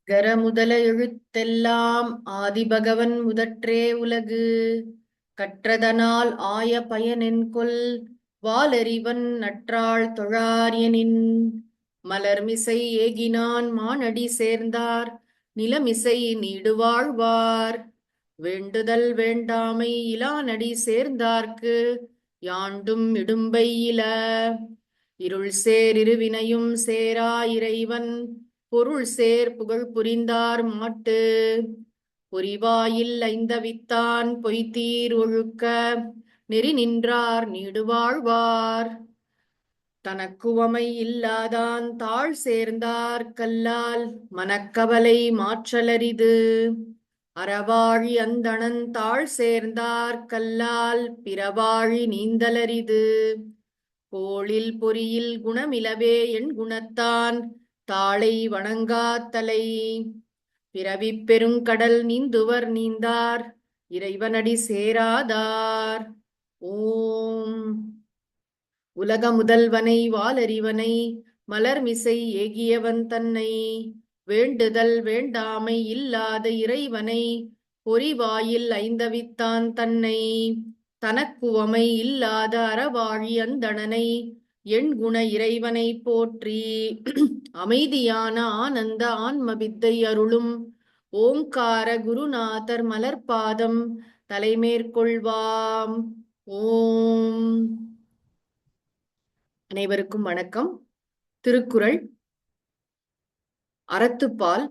கர முதல எழுத்தெல்லாம் ஆதிபகவன் முதற்றே உலகு கற்றதனால் ஆய பயனென்கொல் வாலறிவன் நற்றாள் தொழார்யனின் மலர்மிசை ஏகினான் மானடி சேர்ந்தார் நிலமிசை நீடுவாழ்வார் வேண்டுதல் வேண்டாமை இலானடி சேர்ந்தார்க்கு யாண்டும் இடும்பை இல இருள் சேர் இருவினையும் சேரா இறைவன் பொருள் சேர் புகழ் புரிந்தார் மாட்டு பொறிவாயில் ஐந்தவித்தான் பொய்த்தீர் ஒழுக்க நெறி நின்றார் நீடுவாழ்வார் தனக்குவமை இல்லாதான் தாழ் சேர்ந்தார் கல்லால் மனக்கவலை மாற்றலரிது அறவாழி அந்தணன் தாழ் சேர்ந்தார் கல்லால் பிறவாழி நீந்தலரிது கோளில் பொறியில் குணமிலவே என் குணத்தான் தாளை வணங்காத்தலை பிறவிப் பெருங்கடல் நீந்துவர் நீந்தார் இறைவனடி சேராதார். ஓம் உலக முதல்வனை வாலறிவனை மலர்மிசை ஏகியவன் தன்னை வேண்டுதல் வேண்டாமை இல்லாத இறைவனை பொறிவாயில் ஐந்தவித்தான் தன்னை தனக்குவமை இல்லாத அறவாழி அந்தணனை எண் குண இறைவனை போற்றி அமைதியான ஆனந்த ஆன்மவித்தை அருளும் ஓங்கார குருநாதர் மலர்பாதம் தலைமேற்கொள்வாம். ஓம். அனைவருக்கும் வணக்கம். திருக்குறள் அறத்துப்பால்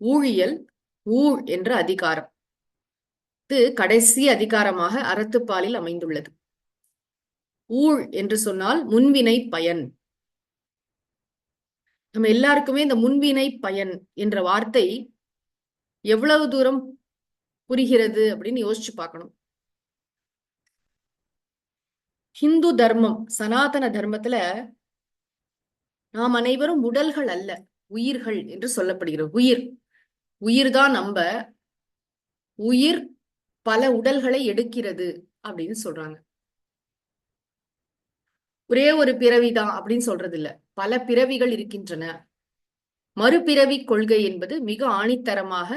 ஊழியல் ஊழ் என்ற அதிகாரம். இது கடைசி அதிகாரமாக அறத்துப்பாலில் அமைந்துள்ளது. ஊழ் என்று சொன்னால் முன்வினை பயன். நம்ம எல்லாருக்குமே இந்த முன்வினை பயன் என்ற வார்த்தை எவ்வளவு தூரம் புரிகிறது அப்படின்னு யோசிச்சு பார்க்கணும். ஹிந்து தர்மம், சனாதன தர்மத்துல நாம் அனைவரும் உடல்கள் அல்ல, உயிர்கள் என்று சொல்லப்படுகிறது. உயிர்தான் நம்ம. உயிர் பல உடல்களை எடுக்கிறது அப்படின்னு சொல்றாங்க. ஒரே ஒரு பிறவிதான் அப்படின்னு சொல்றது இல்ல, பல பிறவிகள் இருக்கின்றன. மறுபிறவி கொள்கை என்பது மிக ஆணித்தரமாக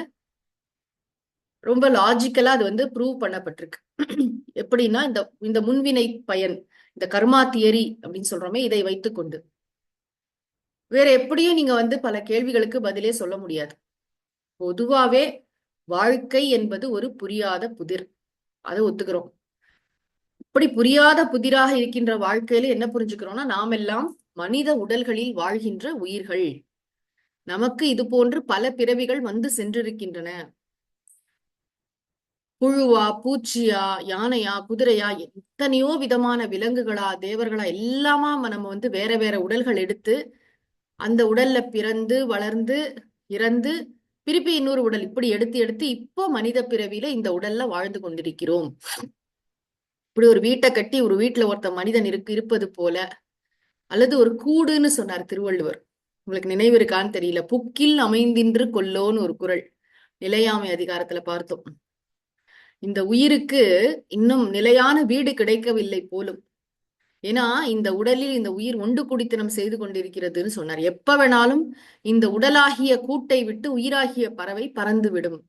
ரொம்ப லாஜிக்கலா அது ப்ரூவ் பண்ணப்பட்டிருக்கு. எப்படின்னா இந்த முன்வினை பயன், இந்த கர்மா தியரி அப்படின்னு சொல்றோமே, இதை வைத்துக்கொண்டு வேற எப்படியும் நீங்க பல கேள்விகளுக்கு பதிலே சொல்ல முடியாது. பொதுவாவே வாழ்க்கை என்பது ஒரு புரியாத புதிர், அதை ஒத்துக்கிறோம். இப்படி புரியாத புதிராக இருக்கின்ற வாழ்க்கையில என்ன புரிஞ்சுக்கிறோம்னா, நாம் எல்லாம் மனித உடல்களில் வாழ்கின்ற உயிர்கள். நமக்கு இது போன்று பல பிறவிகள் சென்றிருக்கின்றன. புழுவா, பூச்சியா, யானையா, குதிரையா, எத்தனையோ விதமான விலங்குகளா, தேவர்களா, எல்லாமா நம்ம வேற வேற உடல்கள் எடுத்து அந்த உடல்ல பிறந்து வளர்ந்து இறந்து திருப்பி இன்னொரு உடல் இப்படி எடுத்து எடுத்து இப்போ மனித பிறவியில இந்த உடல்ல வாழ்ந்து கொண்டிருக்கிறோம். இப்படி ஒரு வீட்டை கட்டி ஒரு வீட்டுல ஒருத்த மனிதன் இருப்பது போல, அல்லது ஒரு கூடுன்னு சொன்னார் திருவள்ளுவர். உங்களுக்கு நினைவு இருக்கான்னு தெரியல. புக்கில் அமைந்தின்று கொல்லோன்னு ஒரு குறள் நிலையாமை அதிகாரத்துல பார்த்தோம். இந்த உயிருக்கு இன்னும் நிலையான வீடு கிடைக்கவில்லை போலும். ஏன்னா இந்த உடலில் இந்த உயிர் ஒன்று குடித்தனம் செய்து கொண்டிருக்கிறதுன்னு சொன்னார். எப்ப வேணாலும் இந்த உடலாகிய கூட்டை விட்டு உயிராகிய பறவை பறந்து விடும்.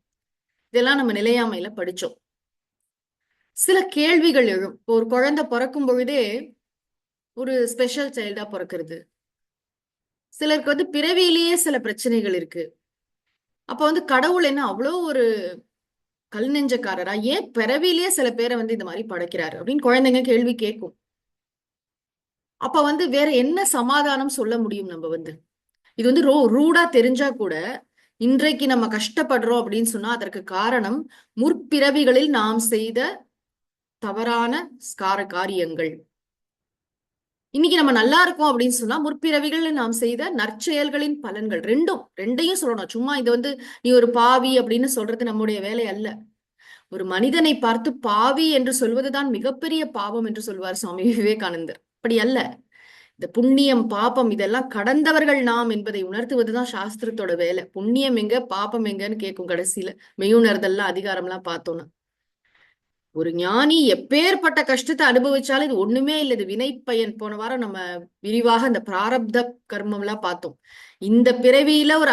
இதெல்லாம் நம்ம நிலையாமையில படிச்சோம். சில கேள்விகள் எழும். ஒரு குழந்தை பிறக்கும் பொழுதே ஒரு ஸ்பெஷல் சைல்டா பிறக்கிறது. சிலருக்கு பிறவியிலேயே சில பிரச்சனைகள் இருக்கு. அப்ப கடவுள் என்ன அவ்வளோ ஒரு கல் நெஞ்சக்காரரா, ஏன் பிறவிலேயே சில பேரை இந்த மாதிரி படைக்கிறாரு அப்படின்னு குழந்தைங்க கேள்வி கேட்கும். அப்ப வேற என்ன சமாதானம் சொல்ல முடியும்? நம்ம இது ரூடா தெரிஞ்சா கூட இன்றைக்கு நம்ம கஷ்டப்படுறோம் அப்படின்னு சொன்னா அதற்கு காரணம் முற்பிறவிகளில் நாம் செய்த தவறான காரியங்கள். இன்னைக்கு நம்ம நல்லா இருக்கோம் அப்படின்னு சொன்னா முற்பிறவிகளில் நாம் செய்த நற்செயல்களின் பலன்கள். ரெண்டையும் சொல்லணும். சும்மா நீ ஒரு பாவி அப்படின்னு சொல்றது நம்முடைய வேலை அல்ல. ஒரு மனிதனை பார்த்து பாவி என்று சொல்வதுதான் மிகப்பெரிய பாவம் என்று சொல்வார் சுவாமி விவேகானந்தர். அப்படி அல்ல. இந்த புண்ணியம் பாபம் இதெல்லாம் கடந்தவர்கள் நாம் என்பதை உணர்த்துவதுதான் சாஸ்திரத்தோட வேலை. புண்ணியம் எங்க பாபம் எங்கன்னு கேட்கும் கடைசியில மெய்யுணர்தெல்லாம் அதிகாரம்லாம் பார்த்தோன்னா. ஒரு ஞானி எப்பேற்பட்ட கஷ்டத்தை அனுபவிச்சாலும் இது ஒண்ணுமே இல்லை, இது வினை பயன். போன வாரம் நம்ம விரிவாக இந்த பிராரப்த கர்மம் எல்லாம் பார்த்தோம். இந்த பிறவியில ஒரு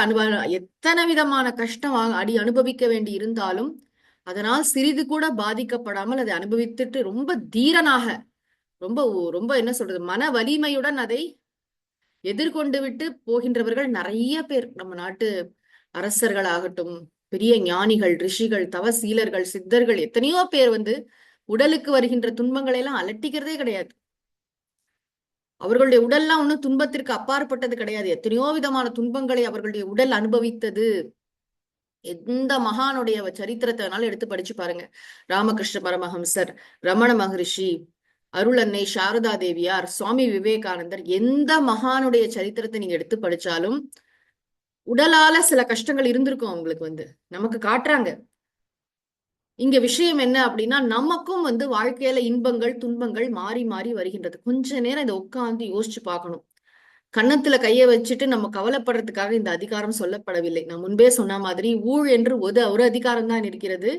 எத்தனை விதமான கஷ்டம் அனுபவிக்க வேண்டி இருந்தாலும் அதனால் சிறிது கூட பாதிக்கப்படாமல் அதை அனுபவித்துட்டு ரொம்ப தீரனாக, ரொம்ப ரொம்ப என்ன சொல்றது, மன வலிமையுடன் அதை எதிர்கொண்டு விட்டு போகின்றவர்கள் நிறைய பேர். நம்ம நாட்டு அரசர்கள் ஆகட்டும், பெரிய ஞானிகள், ரிஷிகள், தவசீலர்கள், சித்தர்கள், எத்தனையோ பேர் உடலுக்கு வருகின்ற துன்பங்களை எல்லாம் அலட்டிக்கிறதே கிடையாது. அவர்களுடைய உடல்லாம் ஒன்றும் துன்பத்திற்கு அப்பாற்பட்டது கிடையாது. எத்தனையோ விதமான துன்பங்களை அவர்களுடைய உடல் அனுபவித்தது. எந்த மகானுடைய சரித்திரத்தினாலும் எடுத்து படிச்சு பாருங்க. ராமகிருஷ்ண பரமஹம்சர், ரமண மகரிஷி, அருள் அன்னை சாரதா தேவியார், சுவாமி விவேகானந்தர், எந்த மகானுடைய சரித்திரத்தை நீங்க எடுத்து படிச்சாலும் உடலால சில கஷ்டங்கள் இருந்திருக்கும் அவங்களுக்கு. நமக்கு காட்டுறாங்க. இங்க விஷயம் என்ன அப்படின்னா, நமக்கும் வாழ்க்கையில இன்பங்கள் துன்பங்கள் மாறி மாறி வருகின்றது. கொஞ்ச நேரம் இதை உட்கார்ந்து யோசிச்சு பார்க்கணும். கன்னத்துல கைய வச்சுட்டு நம்ம கவலைப்படுறதுக்காக இந்த அதிகாரம் சொல்லப்படவில்லை. நான் முன்பே சொன்ன மாதிரி ஊழ் என்று ஒரு அதிகாரம் தான் இருக்கிறது.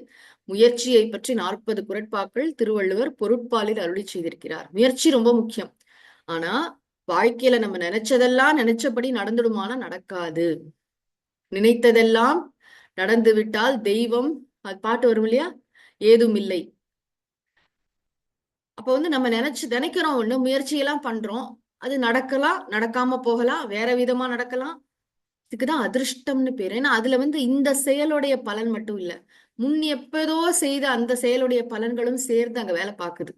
முயற்சியை பற்றி 40 குறட்பாக்கள் திருவள்ளுவர் பொருட்பாலில் அருளி செய்திருக்கிறார். முயற்சி ரொம்ப முக்கியம். ஆனா வாழ்க்கையில நம்ம நினைச்சதெல்லாம் நினைச்சபடி நடந்துடுமானா நடக்காது. நினைத்ததெல்லாம் நடந்து விட்டால் தெய்வம், அது பாட்டு வரும் இல்லையா, ஏதும் இல்லை. அப்ப நம்ம நினைக்கிறோம் ஒண்ணு, முயற்சியெல்லாம் பண்றோம், அது நடக்கலாம், நடக்காம போகலாம், வேற விதமா நடக்கலாம். இதுக்குதான் அதிர்ஷ்டம்னு பேரு. ஏன்னா அதுல இந்த செயலுடைய பலன் மட்டும் இல்ல, முன் எப்பதோ செய்த அந்த செயலுடைய பலன்களும் சேர்ந்து அங்க வேலை பார்க்குது.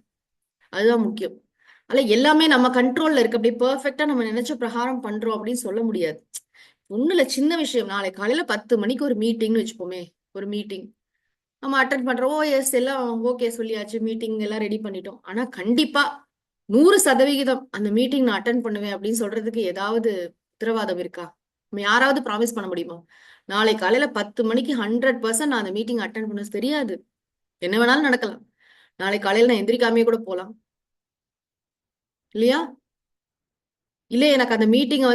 அதுதான் முக்கியம். அல்ல எல்லாமே நம்ம கண்ட்ரோல்ல இருக்கு, அப்படி பெர்ஃபெக்டா நம்ம நினைச்ச பிரகாரம் பண்றோம் அப்படின்னு சொல்ல முடியாது. ஒண்ணுல சின்ன விஷயம், நாளை காலையில 10 மணிக்கு ஒரு மீட்டிங்னு வச்சுப்போமே, ஒரு மீட்டிங் நம்ம அட்டன் பண்றோம். எஸ் எல்லாம் ஓகே சொல்லியாச்சு, மீட்டிங் எல்லாம் ரெடி பண்ணிட்டோம். ஆனா கண்டிப்பா 100% அந்த மீட்டிங் நான் அட்டன் பண்ணுவேன் அப்படின்னு சொல்றதுக்கு ஏதாவது உத்தரவாதம் இருக்கா? நம்ம யாராவது ப்ராமிஸ் பண்ண முடியுமா? நாளை காலையில 10 மணிக்கு 100% நான் அந்த மீட்டிங் அட்டன் பண்ண தெரியாது. என்ன வேணாலும் நடக்கலாம். நாளை காலையில நான் எந்திரிக்காமே கூட போலாம் இல்லையா? இல்ல எனக்கு அந்த மீட்டிங்கை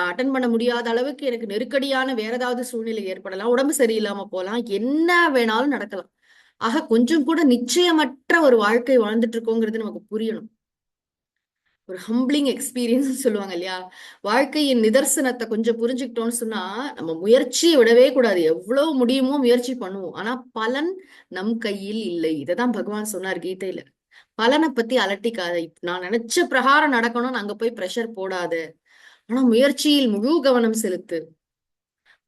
அட்டன் பண்ண முடியாத அளவுக்கு எனக்கு நெருக்கடியான வேற ஏதாவது சூழ்நிலை ஏற்படலாம், உடம்பு சரியில்லாம போலாம், என்ன வேணாலும் நடக்கலாம். ஆக கொஞ்சம் கூட நிச்சயமற்ற ஒரு வாழ்க்கை வாழ்ந்துட்டு இருக்கோங்கிறது நமக்கு புரியணும். ஒரு ஹம்பிளிங் எக்ஸ்பீரியன்ஸ் சொல்லுவாங்க இல்லையா, வாழ்க்கையின் நிதர்சனத்தை கொஞ்சம் புரிஞ்சுக்கிட்டோம்னு சொன்னா நம்ம முயற்சியை விடவே கூடாது. எவ்வளவு முடியுமோ முயற்சி பண்ணுவோம். ஆனா பலன் நம் கையில் இல்லை. இததான் பகவான் சொன்னார் கீதையில. பலனை பத்தி அலட்டிக்காத. நான் நினைச்ச பிரகாரம் நடக்கணும்னு அங்க போய் பிரஷர் போடாத. ஆனா முயற்சியில் முழு கவனம் செலுத்து.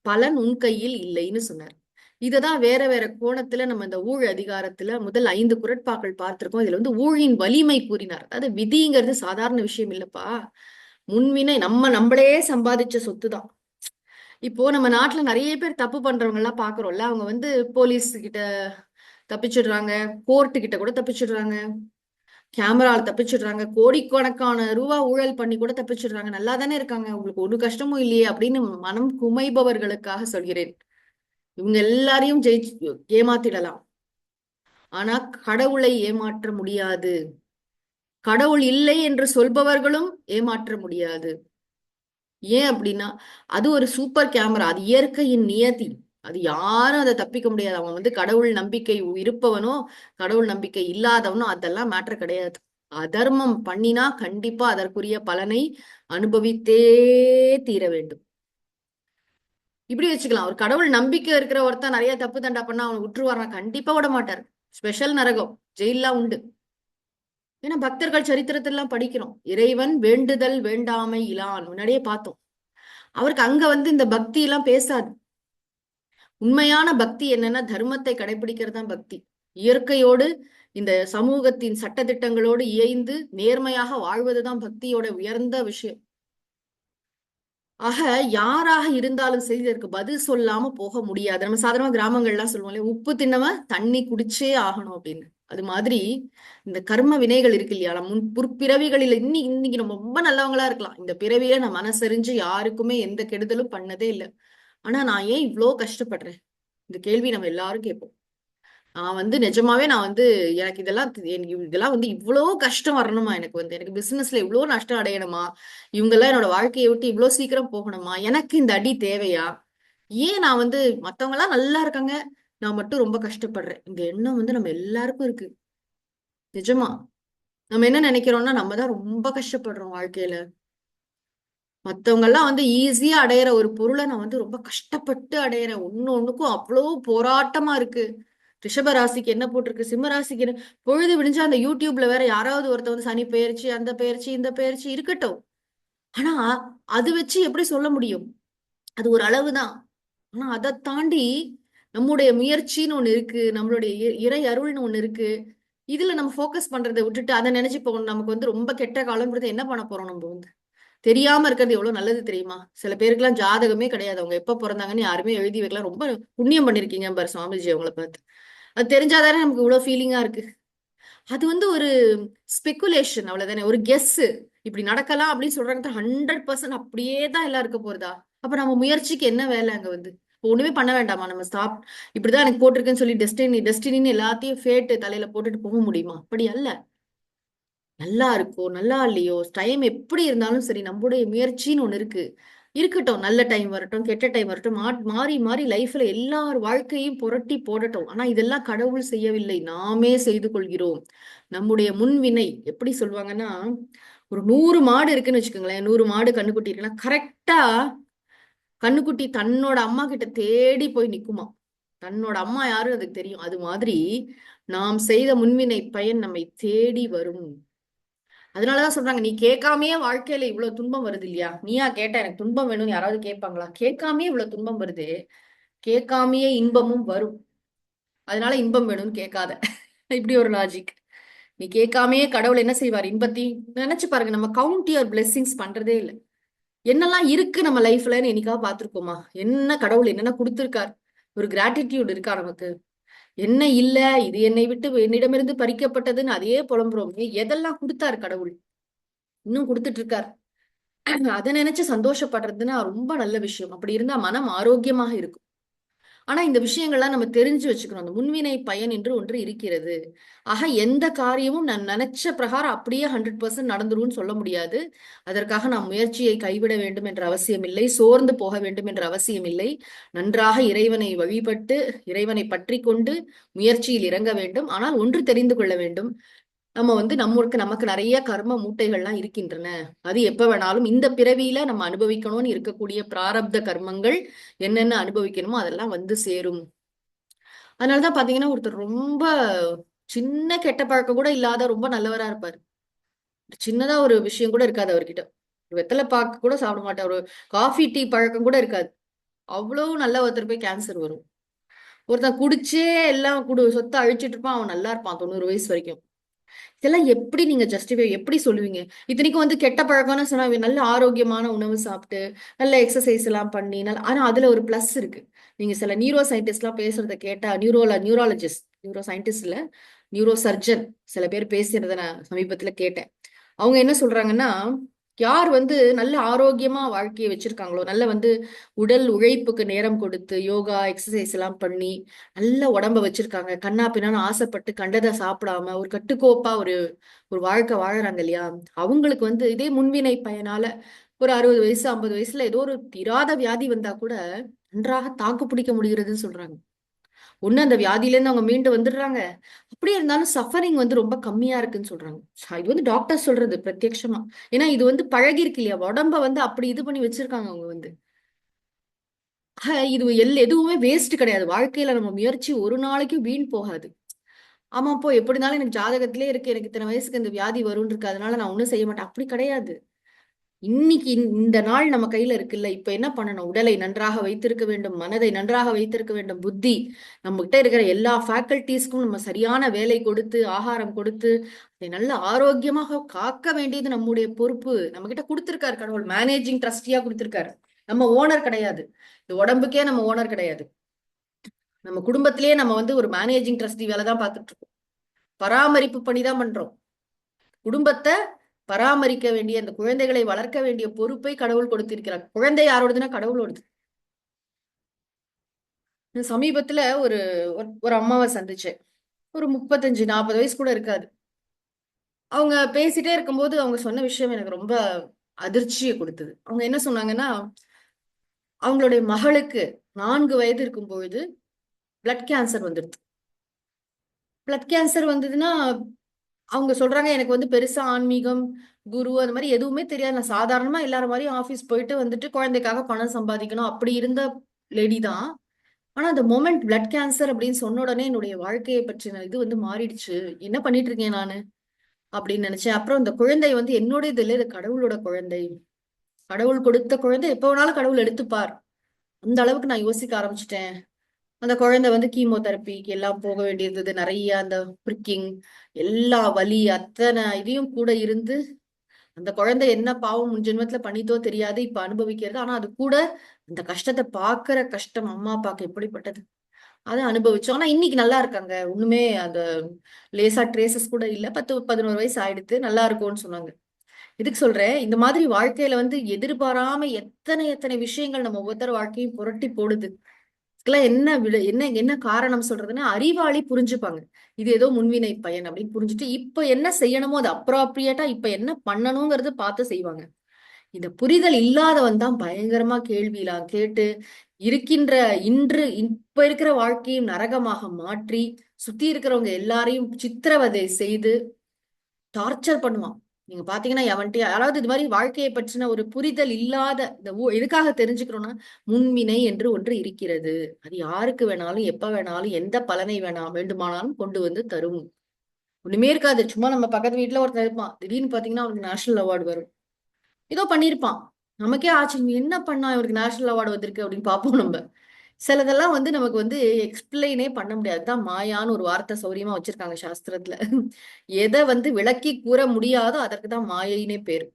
பலன் உன் கையில் இல்லைன்னு சொன்னார். இததான் வேற வேற கோணத்துல நம்ம இந்த ஊழ் அதிகாரத்துல முதல் 5 குறட்பாக்கள் பார்த்திருக்கோம். இதுல ஊழின் வலிமை கூறினார். அதாவது விதிங்கிறது சாதாரண விஷயம் இல்லப்பா. முன்வினை நம்மளே சம்பாதிச்ச சொத்து தான். இப்போ நம்ம நாட்டுல நிறைய பேர் தப்பு பண்றவங்க எல்லாம் பாக்குறோம்ல, அவங்க போலீஸ் கிட்ட தப்பிச்சிடுறாங்க, கோர்ட்டு கிட்ட கூட தப்பிச்சிடுறாங்க, கேமரால தப்பிச்சிடுறாங்க, கோடிக்கணக்கான ரூபா ஊழல் பண்ணி கூட தப்பிச்சிடுறாங்க. நல்லா தானே இருக்காங்க, உங்களுக்கு ஒரு கஷ்டமும் இல்லையே அப்படின்னு மனம் குமைபவர்களுக்காக சொல்கிறேன். இவங்க எல்லாரையும் ஏமாத்திடலாம். ஆனா கடவுளை ஏமாற்ற முடியாது. கடவுள் இல்லை என்று சொல்பவர்களும் ஏமாற்ற முடியாது. ஏன் அப்படின்னா அது ஒரு சூப்பர் கேமரா, அது இயற்கையின் நியதி. அது யாரும் அதை தப்பிக்க முடியாது. அவன் கடவுள் நம்பிக்கை இருப்பவனோ கடவுள் நம்பிக்கை இல்லாதவனோ அதெல்லாம் மேட்டர் கிடையாது. அதர்மம் பண்ணினா கண்டிப்பா அதற்குரிய பலனை அனுபவித்தே தீர வேண்டும். இப்படி வச்சுக்கலாம். ஒரு கடவுள் நம்பிக்கை இருக்கிற ஒருத்தன் நிறைய தப்பு தண்டா பண்ணா அவனை விட்டுருவாரா? கண்டிப்பா விட மாட்டார். ஸ்பெஷல் நரகம், ஜெயிலாம் உண்டு. ஏன்னா பக்தர்கள் சரித்திரத்தெல்லாம் படிக்கிறோம். இறைவன் வேண்டுதல் வேண்டாமை இலான் முன்னாடியே பார்த்தோம். அவருக்கு அங்க இந்த பக்தி எல்லாம் பேசாது. உண்மையான பக்தி என்னன்னா தர்மத்தை கடைபிடிக்கிறது தான் பக்தி. இயற்கையோடு இந்த சமூகத்தின் சட்டதிட்டங்களோடு இயைந்து நேர்மையாக வாழ்வதுதான் பக்தியோட உயர்ந்த விஷயம். ஆக யாராக இருந்தாலும் சரி இதற்கு பதில் சொல்லாம போக முடியாது. நம்ம சாதாரண கிராமங்கள்லாம் சொல்லுவோம், உப்பு தின்னவன் தண்ணி குடிச்சே ஆகணும் அப்படின்னு. அது மாதிரி இந்த கர்ம வினைகள் இருக்கு இல்லையா, நம்ம முற்பிறவிகளில் இன்னைக்கு நம்ம ரொம்ப நல்லவங்களா இருக்கலாம். இந்த பிறவியில நான் மனசறிஞ்சு யாருக்குமே எந்த கெடுதலும் பண்ணதே இல்லை. ஆனா நான் ஏன் இவ்வளோ கஷ்டப்படுறேன்? இந்த கேள்வி நம்ம எல்லாரும் கேட்போம். நான் நிஜமாவே நான் எனக்கு இதெல்லாம் இவ்வளவு கஷ்டம் வரணுமா? எனக்கு பிசினஸ்ல இவ்வளவு நஷ்டம் அடையணுமா? இவங்க எல்லாம் என்னோட வாழ்க்கையை விட்டு இவ்வளவு சீக்கிரம் போகணுமா? எனக்கு இந்த அடி தேவையா? ஏன் நான் மத்தவங்க எல்லாம் நல்லா இருக்காங்க, நான் மட்டும் ரொம்ப கஷ்டப்படுறேன். இந்த எண்ணம் வந்து நம்ம எல்லாருக்கும் இருக்கு. நிஜமா. நம்ம என்ன நினைக்கிறோம்னா நம்ம தான் ரொம்ப கஷ்டப்படுறோம் வாழ்க்கையில. மத்தவங்க எல்லாம் வந்து ஈஸியா அடையிற ஒரு பொருளை நான் வந்து ரொம்ப கஷ்டப்பட்டு அடையிறேன். ஒண்ணுக்கும் அவ்வளோ போராட்டமா இருக்கு. ரிஷப ராசிக்கு என்ன போட்டிருக்கு, சிம்ம ராசிக்கு என்ன. பொழுது விடிஞ்சா அந்த யூடியூப்ல வேற யாராவது ஒருத்த வந்து சனி பெயர்ச்சி, அந்த பெயர்ச்சி, இந்த பெயர்ச்சி இருக்கட்டும். ஆனா அது வச்சு எப்படி சொல்ல முடியும்? அது ஒரு அளவுதான். ஆனா அதை தாண்டி நம்முடைய முயற்சின்னு ஒண்ணு இருக்கு, நம்மளுடைய இறை அருள்னு ஒண்ணு இருக்கு. இதுல நம்ம ஃபோக்கஸ் பண்றதை விட்டுட்டு அதை நினைச்சு போகணும். நமக்கு வந்து ரொம்ப கெட்ட காலம் என்ன பண்ண போறோம் நம்ம வந்து? தெரியாம இருக்கிறது எவ்வளவு நல்லது தெரியுமா? சில பேருக்குலாம் ஜாதகமே கிடையாது. அவங்க எப்ப பிறந்தாங்கன்னு யாருமே எழுதி வைக்கலாம். ரொம்ப புண்ணியம் பண்ணிருக்கீங்க பாரு சுவாமிஜி அவங்கள பார்த்து. அது தெரிஞ்சாதானே நமக்கு இவ்வளவு ஃபீலிங்கா இருக்கு. அது வந்து ஒரு ஸ்பெகுலேஷன், அவ்வளவுதானே, ஒரு கெஸ். இப்படி நடக்கலாம் அப்படின்னு சொல்றாங்க. 100% அப்படியே தான் எல்லாம் இருக்க போறதா? அப்ப நம்ம முயற்சிக்கு என்ன வேலை அங்க வந்து? ஒண்ணுமே பண்ண வேண்டாமா? நம்ம ஸ்டாப், இப்படிதான் எனக்கு போட்டிருக்குன்னு சொல்லி டெஸ்டினின்னு எல்லாத்தையும் ஃபேட்டு தலையில போட்டுட்டு போக முடியுமா? அப்படி அல்ல. நல்லா இருக்கோ நல்லா இல்லையோ, டைம் எப்படி இருந்தாலும் சரி, நம்மளுடைய முயற்சின்னு ஒண்ணு இருக்கு. இருக்கட்டும், நல்ல டைம் வரட்டும், கெட்ட டைம் வரட்டும், மாறி மாறி லைஃப்ல எல்லார் வாழ்க்கையும் புரட்டி போடட்டும். ஆனா இதெல்லாம் கடவுள் செய்யவில்லை, நாமே செய்து கொள்கிறோம். நம்முடைய முன்வினை. எப்படி சொல்லுவாங்கன்னா, ஒரு 100 மாடு இருக்குன்னு வச்சுக்கோங்களேன். 100 மாடு கண்ணுக்குட்டி இருக்குன்னா கரெக்டா கண்ணுக்குட்டி தன்னோட அம்மா கிட்ட தேடி போய் நிக்குமா. தன்னோட அம்மா யாரும் அதுக்கு தெரியும். அது மாதிரி நாம் செய்த முன்வினை பயன் நம்மை தேடி வரும். அதனாலதான் சொல்றாங்க, நீ கேட்காமயே வாழ்க்கையில இவ்வளவு துன்பம் வருது இல்லையா? நீயா கேட்ட எனக்கு துன்பம் வேணும்னு யாராவது கேட்பாங்களா? கேட்காமயே இவ்வளவு துன்பம் வருது. கேட்காமயே இன்பமும் வரும். அதனால இன்பம் வேணும்னு கேட்காத. இப்படி ஒரு லாஜிக். நீ கேட்காமயே கடவுள் என்ன செய்வார்? இன்பத்தி நினைச்சு பாருங்க. நம்ம கவுண்ட் யுவர் பிளெஸிங்ஸ் பண்றதே இல்லை. என்னெல்லாம் இருக்கு நம்ம லைஃப்லன்னு என்னைக்காவது பார்த்திருக்கோமா? என்ன கடவுள் என்னென்ன கொடுத்திருக்கார்? ஒரு கிராட்டிடியூட் இருக்கா நமக்கு? என்ன இல்ல, இது என்னை விட்டு என்னிடமிருந்து பறிக்கப்பட்டதுன்னு அதையே புலம்புறோம். எதெல்லாம் கொடுத்தாரு கடவுள்? இன்னும் கொடுத்துட்டு இருக்கார். அதை நினைச்சு சந்தோஷப்படுறதுன்னா ரொம்ப நல்ல விஷயம். அப்படி இருந்தா மனம் ஆரோக்கியமாக இருக்கும். ஆனா இந்த விஷயங்கள்லாம் நம்ம தெரிஞ்சு வச்சுக்கணும். அந்த முன்வினை பயன் என்று ஒன்று இருக்கிறது. ஆக எந்த காரியமும் நான் நினைச்ச பிரகாரம் அப்படியே 100% நடந்துரும்னு சொல்ல முடியாது. அதற்காக நாம் முயற்சியை கைவிட வேண்டும் என்ற அவசியம் இல்லை. சோர்ந்து போக வேண்டும் என்ற அவசியம் இல்லை. நன்றாக இறைவனை வழிபட்டு, இறைவனை பற்றி கொண்டு முயற்சியில் இறங்க வேண்டும். ஆனால் ஒன்று தெரிந்து கொள்ள வேண்டும். நம்ம வந்து நமக்கு நிறைய கர்ம மூட்டைகள்லாம் இருக்கின்றன. அது எப்ப வேணாலும் இந்த பிறவியில நம்ம அனுபவிக்கணும்னு இருக்கக்கூடிய பிராரப்த கர்மங்கள் என்னென்ன அனுபவிக்கணுமோ அதெல்லாம் வந்து சேரும். அதனாலதான் பாத்தீங்கன்னா ஒருத்தர் ரொம்ப சின்ன கெட்ட பழக்கம் கூட இல்லாத ரொம்ப நல்லவரா இருப்பாரு. சின்னதா ஒரு விஷயம் கூட இருக்காது அவர்கிட்ட. ஒரு வெத்தலை பாக்கு கூட சாப்பிட மாட்டார். ஒரு காஃபி டீ பழக்கம் கூட இருக்காது. அவ்வளவு நல்ல ஒருத்தர் போய் கேன்சர் வரும். ஒருத்தன் குடிச்சே எல்லாம் சொத்தை அழிச்சிட்டு இருப்பான். அவன் நல்லா இருப்பான் 90 வயசு வரைக்கும். இதெல்லாம் எப்படி நீங்க ஜஸ்டிஃபை எப்படி சொல்லுவீங்க? இத்தனைக்கும் வந்து கெட்ட பழக்கம்னு சொன்னா நல்ல ஆரோக்கியமான உணவு சாப்பிட்டு நல்ல எக்ஸசைஸ் எல்லாம் பண்ணி ஆனா அதுல ஒரு பிளஸ் இருக்கு. நீங்க சில நியூரோ சயின்டிஸ்ட் எல்லாம் பேசுறத கேட்டா, நியூராலஜிஸ்ட், நியூரோ சயின்டிஸ்ட் இல்ல, நியூரோ சர்ஜன் சில பேர் பேசுறத நான் சமீபத்துல கேட்டேன். அவங்க என்ன சொல்றாங்கன்னா, யார் வந்து நல்ல ஆரோக்கியமா வாழ்க்கையை வச்சிருக்காங்களோ, நல்ல வந்து உடல் உழைப்புக்கு நேரம் கொடுத்து யோகா எக்ஸசைஸ் எல்லாம் பண்ணி நல்ல உடம்ப வச்சிருக்காங்க, கண்ணா பின்னான்னு ஆசைப்பட்டு கண்டதை சாப்பிடாம ஒரு கட்டுக்கோப்பா ஒரு ஒரு வாழ்க்கை வாழறாங்க இல்லையா? அவங்களுக்கு வந்து இதே முன்வினை பயனால ஒரு 60 வயசு 50 வயசுல ஏதோ ஒரு தீராத வியாதி வந்தா கூட நன்றாக தாக்கு பிடிக்க முடிகிறதுன்னு சொல்றாங்க. ஒண்ணு அந்த வியாதியில இருந்து அவங்க மீண்டு வந்துடுறாங்க. அப்படியே இருந்தாலும் சஃபரிங் வந்து ரொம்ப கம்மியா இருக்குன்னு சொல்றாங்க. இது வந்து டாக்டர் சொல்றது பிரத்யட்சமா. ஏன்னா இது வந்து பழகி இருக்கு இல்லையா? உடம்ப வந்து அப்படி இது பண்ணி வச்சிருக்காங்க அவங்க வந்து. இது எதுவுமே வேஸ்ட் கிடையாது. வாழ்க்கையில நம்ம முயற்சி ஒரு நாளைக்கும் வீண் போகாது. ஆமா, அப்போ எப்படி இருந்தாலும் எனக்கு ஜாதகத்திலே இருக்கு, எனக்கு இத்தனை வயசுக்கு இந்த வியாதி வரும்னு இருக்கு, அதனால நான் ஒண்ணும் செய்ய மாட்டேன். அப்படி கிடையாது. இன்னைக்கு இந்த நாள் நம்ம கையில இருக்குல்ல, இப்ப என்ன பண்ணணும்? உடலை நன்றாக வைத்திருக்க வேண்டும், மனதை நன்றாக வைத்திருக்க வேண்டும், புத்தி, நம்ம கிட்ட இருக்கிற எல்லா ஃபேக்கல்டிஸ்க்கும் நம்ம சரியான வேலை கொடுத்து ஆகாரம் கொடுத்து அதை நல்ல ஆரோக்கியமாக காக்க வேண்டியது நம்முடைய பொறுப்பு. நம்ம கிட்ட கொடுத்திருக்காரு கடவுள், மேனேஜிங் ட்ரஸ்டியா கொடுத்திருக்காரு. நம்ம ஓனர் கிடையாது. இந்த உடம்புக்கே நம்ம ஓனர் கிடையாது. நம்ம குடும்பத்திலேயே நம்ம வந்து ஒரு மேனேஜிங் ட்ரஸ்டி வேலை தான் பார்த்துட்டு இருக்கோம். பராமரிப்பு பணிதான் பண்றோம். குடும்பத்தை பராமரிக்க வேண்டிய, அந்த குழந்தைகளை வளர்க்க வேண்டிய பொறுப்பை கடவுள் கொடுத்திருக்கிறார். குழந்தை யாரோடதுன்னா கடவுளோடது. சமீபத்துல ஒரு ஒரு அம்மாவை சந்திச்சேன். ஒரு 35 40 வயசு கூட இருக்காது. அவங்க பேசிட்டே இருக்கும்போது அவங்க சொன்ன விஷயம் எனக்கு ரொம்ப அதிர்ச்சியை கொடுத்தது. அவங்க என்ன சொன்னாங்கன்னா, அவங்களுடைய மகளுக்கு 4 வயது இருக்கும் பொழுது பிளட் கேன்சர் வந்துடுது. பிளட் கேன்சர் வந்ததுன்னா அவங்க சொல்றாங்க, எனக்கு வந்து பெருசா ஆன்மீகம், குரு அந்த மாதிரி எதுவுமே தெரியாது. நான் சாதாரணமா எல்லாரும் மாதிரியும் ஆபீஸ் போயிட்டு வந்துட்டு குழந்தைக்காக பணம் சம்பாதிக்கணும் அப்படி இருந்த லேடி தான். ஆனா அந்த மொமெண்ட் பிளட் கேன்சர் அப்படின்னு சொன்ன உடனே என்னுடைய வாழ்க்கையை பற்றின இது வந்து மாறிடுச்சு. என்ன பண்ணிட்டு இருக்கேன் நானு அப்படின்னு நினைச்சேன். அப்புறம் இந்த குழந்தை வந்து என்னுடையது இல்லை, இது கடவுளோட குழந்தை. கடவுள் கொடுத்த குழந்தை எப்ப வேணாலும் கடவுள் எடுத்துப்பார். அந்த அளவுக்கு நான் யோசிக்க ஆரம்பிச்சிட்டேன். அந்த குழந்தை வந்து கீமோதெரப்பிக்கு எல்லாம் போக வேண்டியிருந்தது. நிறைய அந்த பிரிக்கிங், எல்லா வலி அத்தனை இதையும் கூட இருந்து அந்த குழந்தை என்ன பாவம் முன் ஜென்மத்துல பண்ணித்தோ தெரியாது, இப்ப அனுபவிக்கிறது. ஆனா அது கூட அந்த கஷ்டத்தை பாக்குற கஷ்டம் அம்மா அப்பாக்கு எப்படிப்பட்டது அதை அனுபவிச்சோம். ஆனா இன்னைக்கு நல்லா இருக்காங்க. ஒண்ணுமே அந்த லேசா ட்ரேசஸ் கூட இல்ல. 10 11 வயசு ஆயிடுத்து, நல்லா இருக்கும்னு சொன்னாங்க. இதுக்கு சொல்றேன், இந்த மாதிரி வாழ்க்கையில வந்து எதிர்பாராம எத்தனை எத்தனை விஷயங்கள் நம்ம ஒவ்வொருத்தர் வாழ்க்கையும் புரட்டி போடுது. இதுக்கெல்லாம் என்ன விட என்ன என்ன காரணம் சொல்றதுன்னா, அறிவாளி புரிஞ்சுப்பாங்க. இது ஏதோ முன்வினை பயன் அப்படின்னு புரிஞ்சுட்டு இப்ப என்ன செய்யணுமோ அது அப்ராப்ரியேட்டா இப்ப என்ன பண்ணணுங்கிறது பார்த்து செய்வாங்க. இந்த புரிதல் இல்லாதவன் தான் பயங்கரமா கேள்வியெல்லாம் கேட்டு இருக்கின்ற இப்ப இருக்கிற வாழ்க்கையும் நரகமாக மாற்றி சுத்தி இருக்கிறவங்க எல்லாரையும் சித்திரவதை செய்து டார்ச்சர் பண்ணுவான். நீங்க பாத்தீங்கன்னா எவன்ட்டு யாராவது இது மாதிரி வாழ்க்கையை பற்றின ஒரு புரிதல் இல்லாத இந்த எதுக்காக தெரிஞ்சுக்கிறோம்னா, முன்வினை என்று ஒன்று இருக்கிறது. அது யாருக்கு வேணாலும் எப்ப வேணாலும் எந்த பலனை வேண்டுமானாலும் கொண்டு வந்து தரும். ஒண்ணுமே இருக்காது. சும்மா நம்ம பக்கத்து வீட்டுல ஒருத்தர் இருப்பான், திடீர்னு பாத்தீங்கன்னா அவனுக்கு நேஷனல் அவார்டு வரும். ஏதோ பண்ணிருப்பான். நமக்கே ஆச்சரியம், என்ன பண்ணா இவருக்கு நேஷனல் அவார்டு வந்திருக்கு அப்படின்னு பார்ப்போம் நம்ம. சிலதெல்லாம் வந்து நமக்கு வந்து எக்ஸ்பிளைனே பண்ண முடியாது. தான் மாயான்னு ஒரு வார்த்தை சௌரியமா வச்சிருக்காங்க சாஸ்திரத்துல. எதை வந்து விளக்கி கூற முடியாதோ அதற்கு தான் மாயைனே பேரு.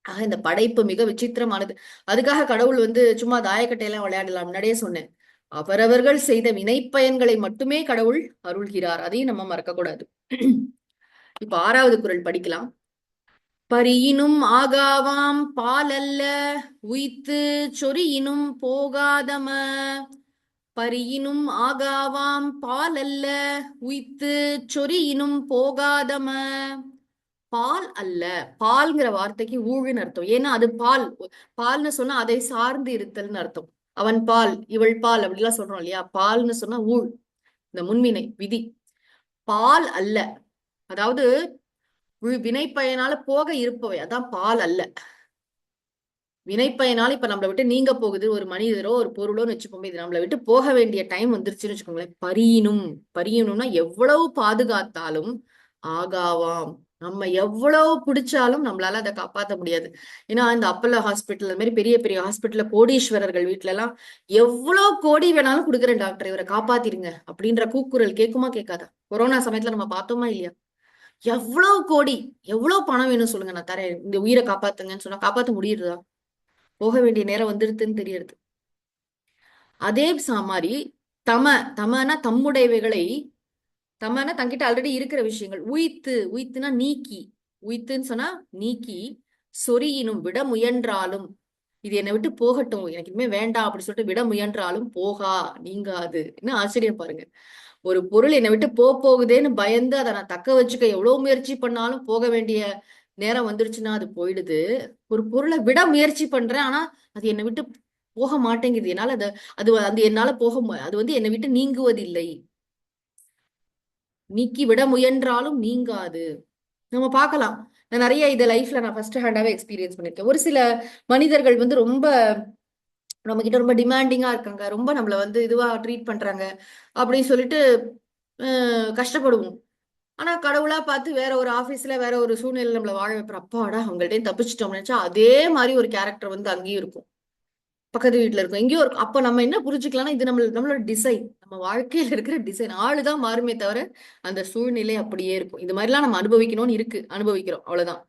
ஆக இந்த படைப்பு மிக விசித்திரமானது. அதுக்காக கடவுள் வந்து சும்மா தாயக்கட்டையெல்லாம் விளையாடலாம். முன்னாடியே சொன்னேன், அவரவர்கள் செய்த வினைப்பயன்களை மட்டுமே கடவுள் அருள்கிறார். அதையும் நம்ம மறக்க கூடாது. இப்ப 6வது குறள் படிக்கலாம். பரியினும் ஆகாவாம் பாலல்ல உய்த்து சொரியினும் போகாதம. பரியினும் ஆகாவாம் பாலல்ல உய்த்து சொரியினும் போகாதம. பால் அல்ல, பால்ங்கிற வார்த்தைக்கு ஊழுன்னு அர்த்தம். ஏன்னா அது பால். பால்னு சொன்னா அதை சார்ந்து இருத்தல்னு அர்த்தம். அவன் பால் இவள் பால் அப்படிலாம் சொல்றோம் இல்லையா? பால்னு சொன்னா ஊழ், இந்த முன்வினை விதி. பால் அல்ல, அதாவது வினை பயனால போக இருப்பவை, அதான் பால் அல்ல. வினைப்பயனால இப்ப நம்மளை விட்டு நீங்க போகுது ஒரு மனிதரோ ஒரு பொருளோன்னு வச்சுக்கோங்க, இது நம்மளை விட்டு போக வேண்டிய டைம் வந்துருச்சுன்னு வச்சுக்கோங்களேன். பரியணும்னா எவ்வளவு பாதுகாத்தாலும் ஆகாவாம், நம்ம எவ்வளவு பிடிச்சாலும் நம்மளால அதை காப்பாற்ற முடியாது. ஏன்னா இந்த அப்பல்லோ ஹாஸ்பிட்டல், அந்த மாதிரி பெரிய பெரிய ஹாஸ்பிட்டல்ல கோடீஸ்வரர்கள் வீட்டுல எல்லாம் எவ்வளவு கோடி வேணாலும் கொடுக்குறேன் டாக்டர் இவரை காப்பாத்திருங்க அப்படின்ற கூக்குரல் கேட்குமா கேட்காதா? கொரோனா சமயத்துல நம்ம பார்த்தோமா இல்லையா? எவ்வளவு கோடி, எவ்வளவு பணம் வேணும் சொல்லுங்க, நான் தரேன், இந்த உயிரை காப்பாத்துங்கன்னு சொன்னா காப்பாத்த முடியுதா? போக வேண்டிய நேரம் வந்துருதுன்னு தெரியறது. அதே மாதிரி தம, தமனா தம்முடையவைகளை, தமனா தங்கிட்ட ஆல்ரெடி இருக்கிற விஷயங்கள், உய்த்துனா நீக்கி, உய்த்துன்னு சொன்னா நீக்கி, சொரியினும் விட முயன்றாலும், இது என்னை விட்டு போகட்டும் எனக்கு இனிமே வேண்டாம் அப்படி சொல்லிட்டு விட முயன்றாலும் போகா நீங்காது. என்ன ஆச்சரியம் பாருங்க. ஒரு பொருள் என்னை விட்டு போகுதேன்னு பயந்து அதை நான் தக்க வச்சுக்க எவ்வளவு முயற்சி பண்ணாலும் போக வேண்டிய நேரம் வந்துருச்சுன்னா அது போயிடுது. ஒரு பொருளை விட முயற்சி பண்றேன், ஆனா அது என்னை விட்டு போக மாட்டேங்குது. என்னால அது அது என்னால அது வந்து என்னை விட்டு நீங்குவதில்லை. நீக்கி விட முயன்றாலும் நீங்காது. நம்ம பார்க்கலாம். நான் நிறைய இதை லைஃப்ல நான் ஃபர்ஸ்ட் ஹேண்டாவே எக்ஸ்பீரியன்ஸ் பண்ணிருக்கேன். ஒரு சில மனிதர்கள் வந்து ரொம்ப நம்ம கிட்ட ரொம்ப டிமாண்டிங்கா இருக்காங்க, ரொம்ப நம்மள வந்து இதுவா ட்ரீட் பண்றாங்க அப்படின்னு சொல்லிட்டு கஷ்டப்படுவோம். ஆனா கடவுளா பார்த்து வேற ஒரு ஆபீஸ்ல வேற ஒரு சூழ்நிலை நம்மள வாழ வைப்பற, அப்பாடா அவங்கள்ட்ட தப்பிச்சிட்டோம் நினைச்சா அதே மாதிரி ஒரு கேரக்டர் வந்து அங்கேயும் இருக்கும், பக்கத்து வீட்டுல இருக்கும், எங்கேயோ இருக்கும். அப்ப நம்ம என்ன புரிஞ்சுக்கலாம்னா, இது நம்மளோட டிசைன், நம்ம வாழ்க்கையில இருக்கிற டிசைன். ஆளுதான் மாறுமே தவிர அந்த சூழ்நிலை அப்படியே இருக்கும். இது மாதிரி எல்லாம் நம்ம அனுபவிக்கணும்னு இருக்கு, அனுபவிக்கிறோம், அவ்வளவுதான்.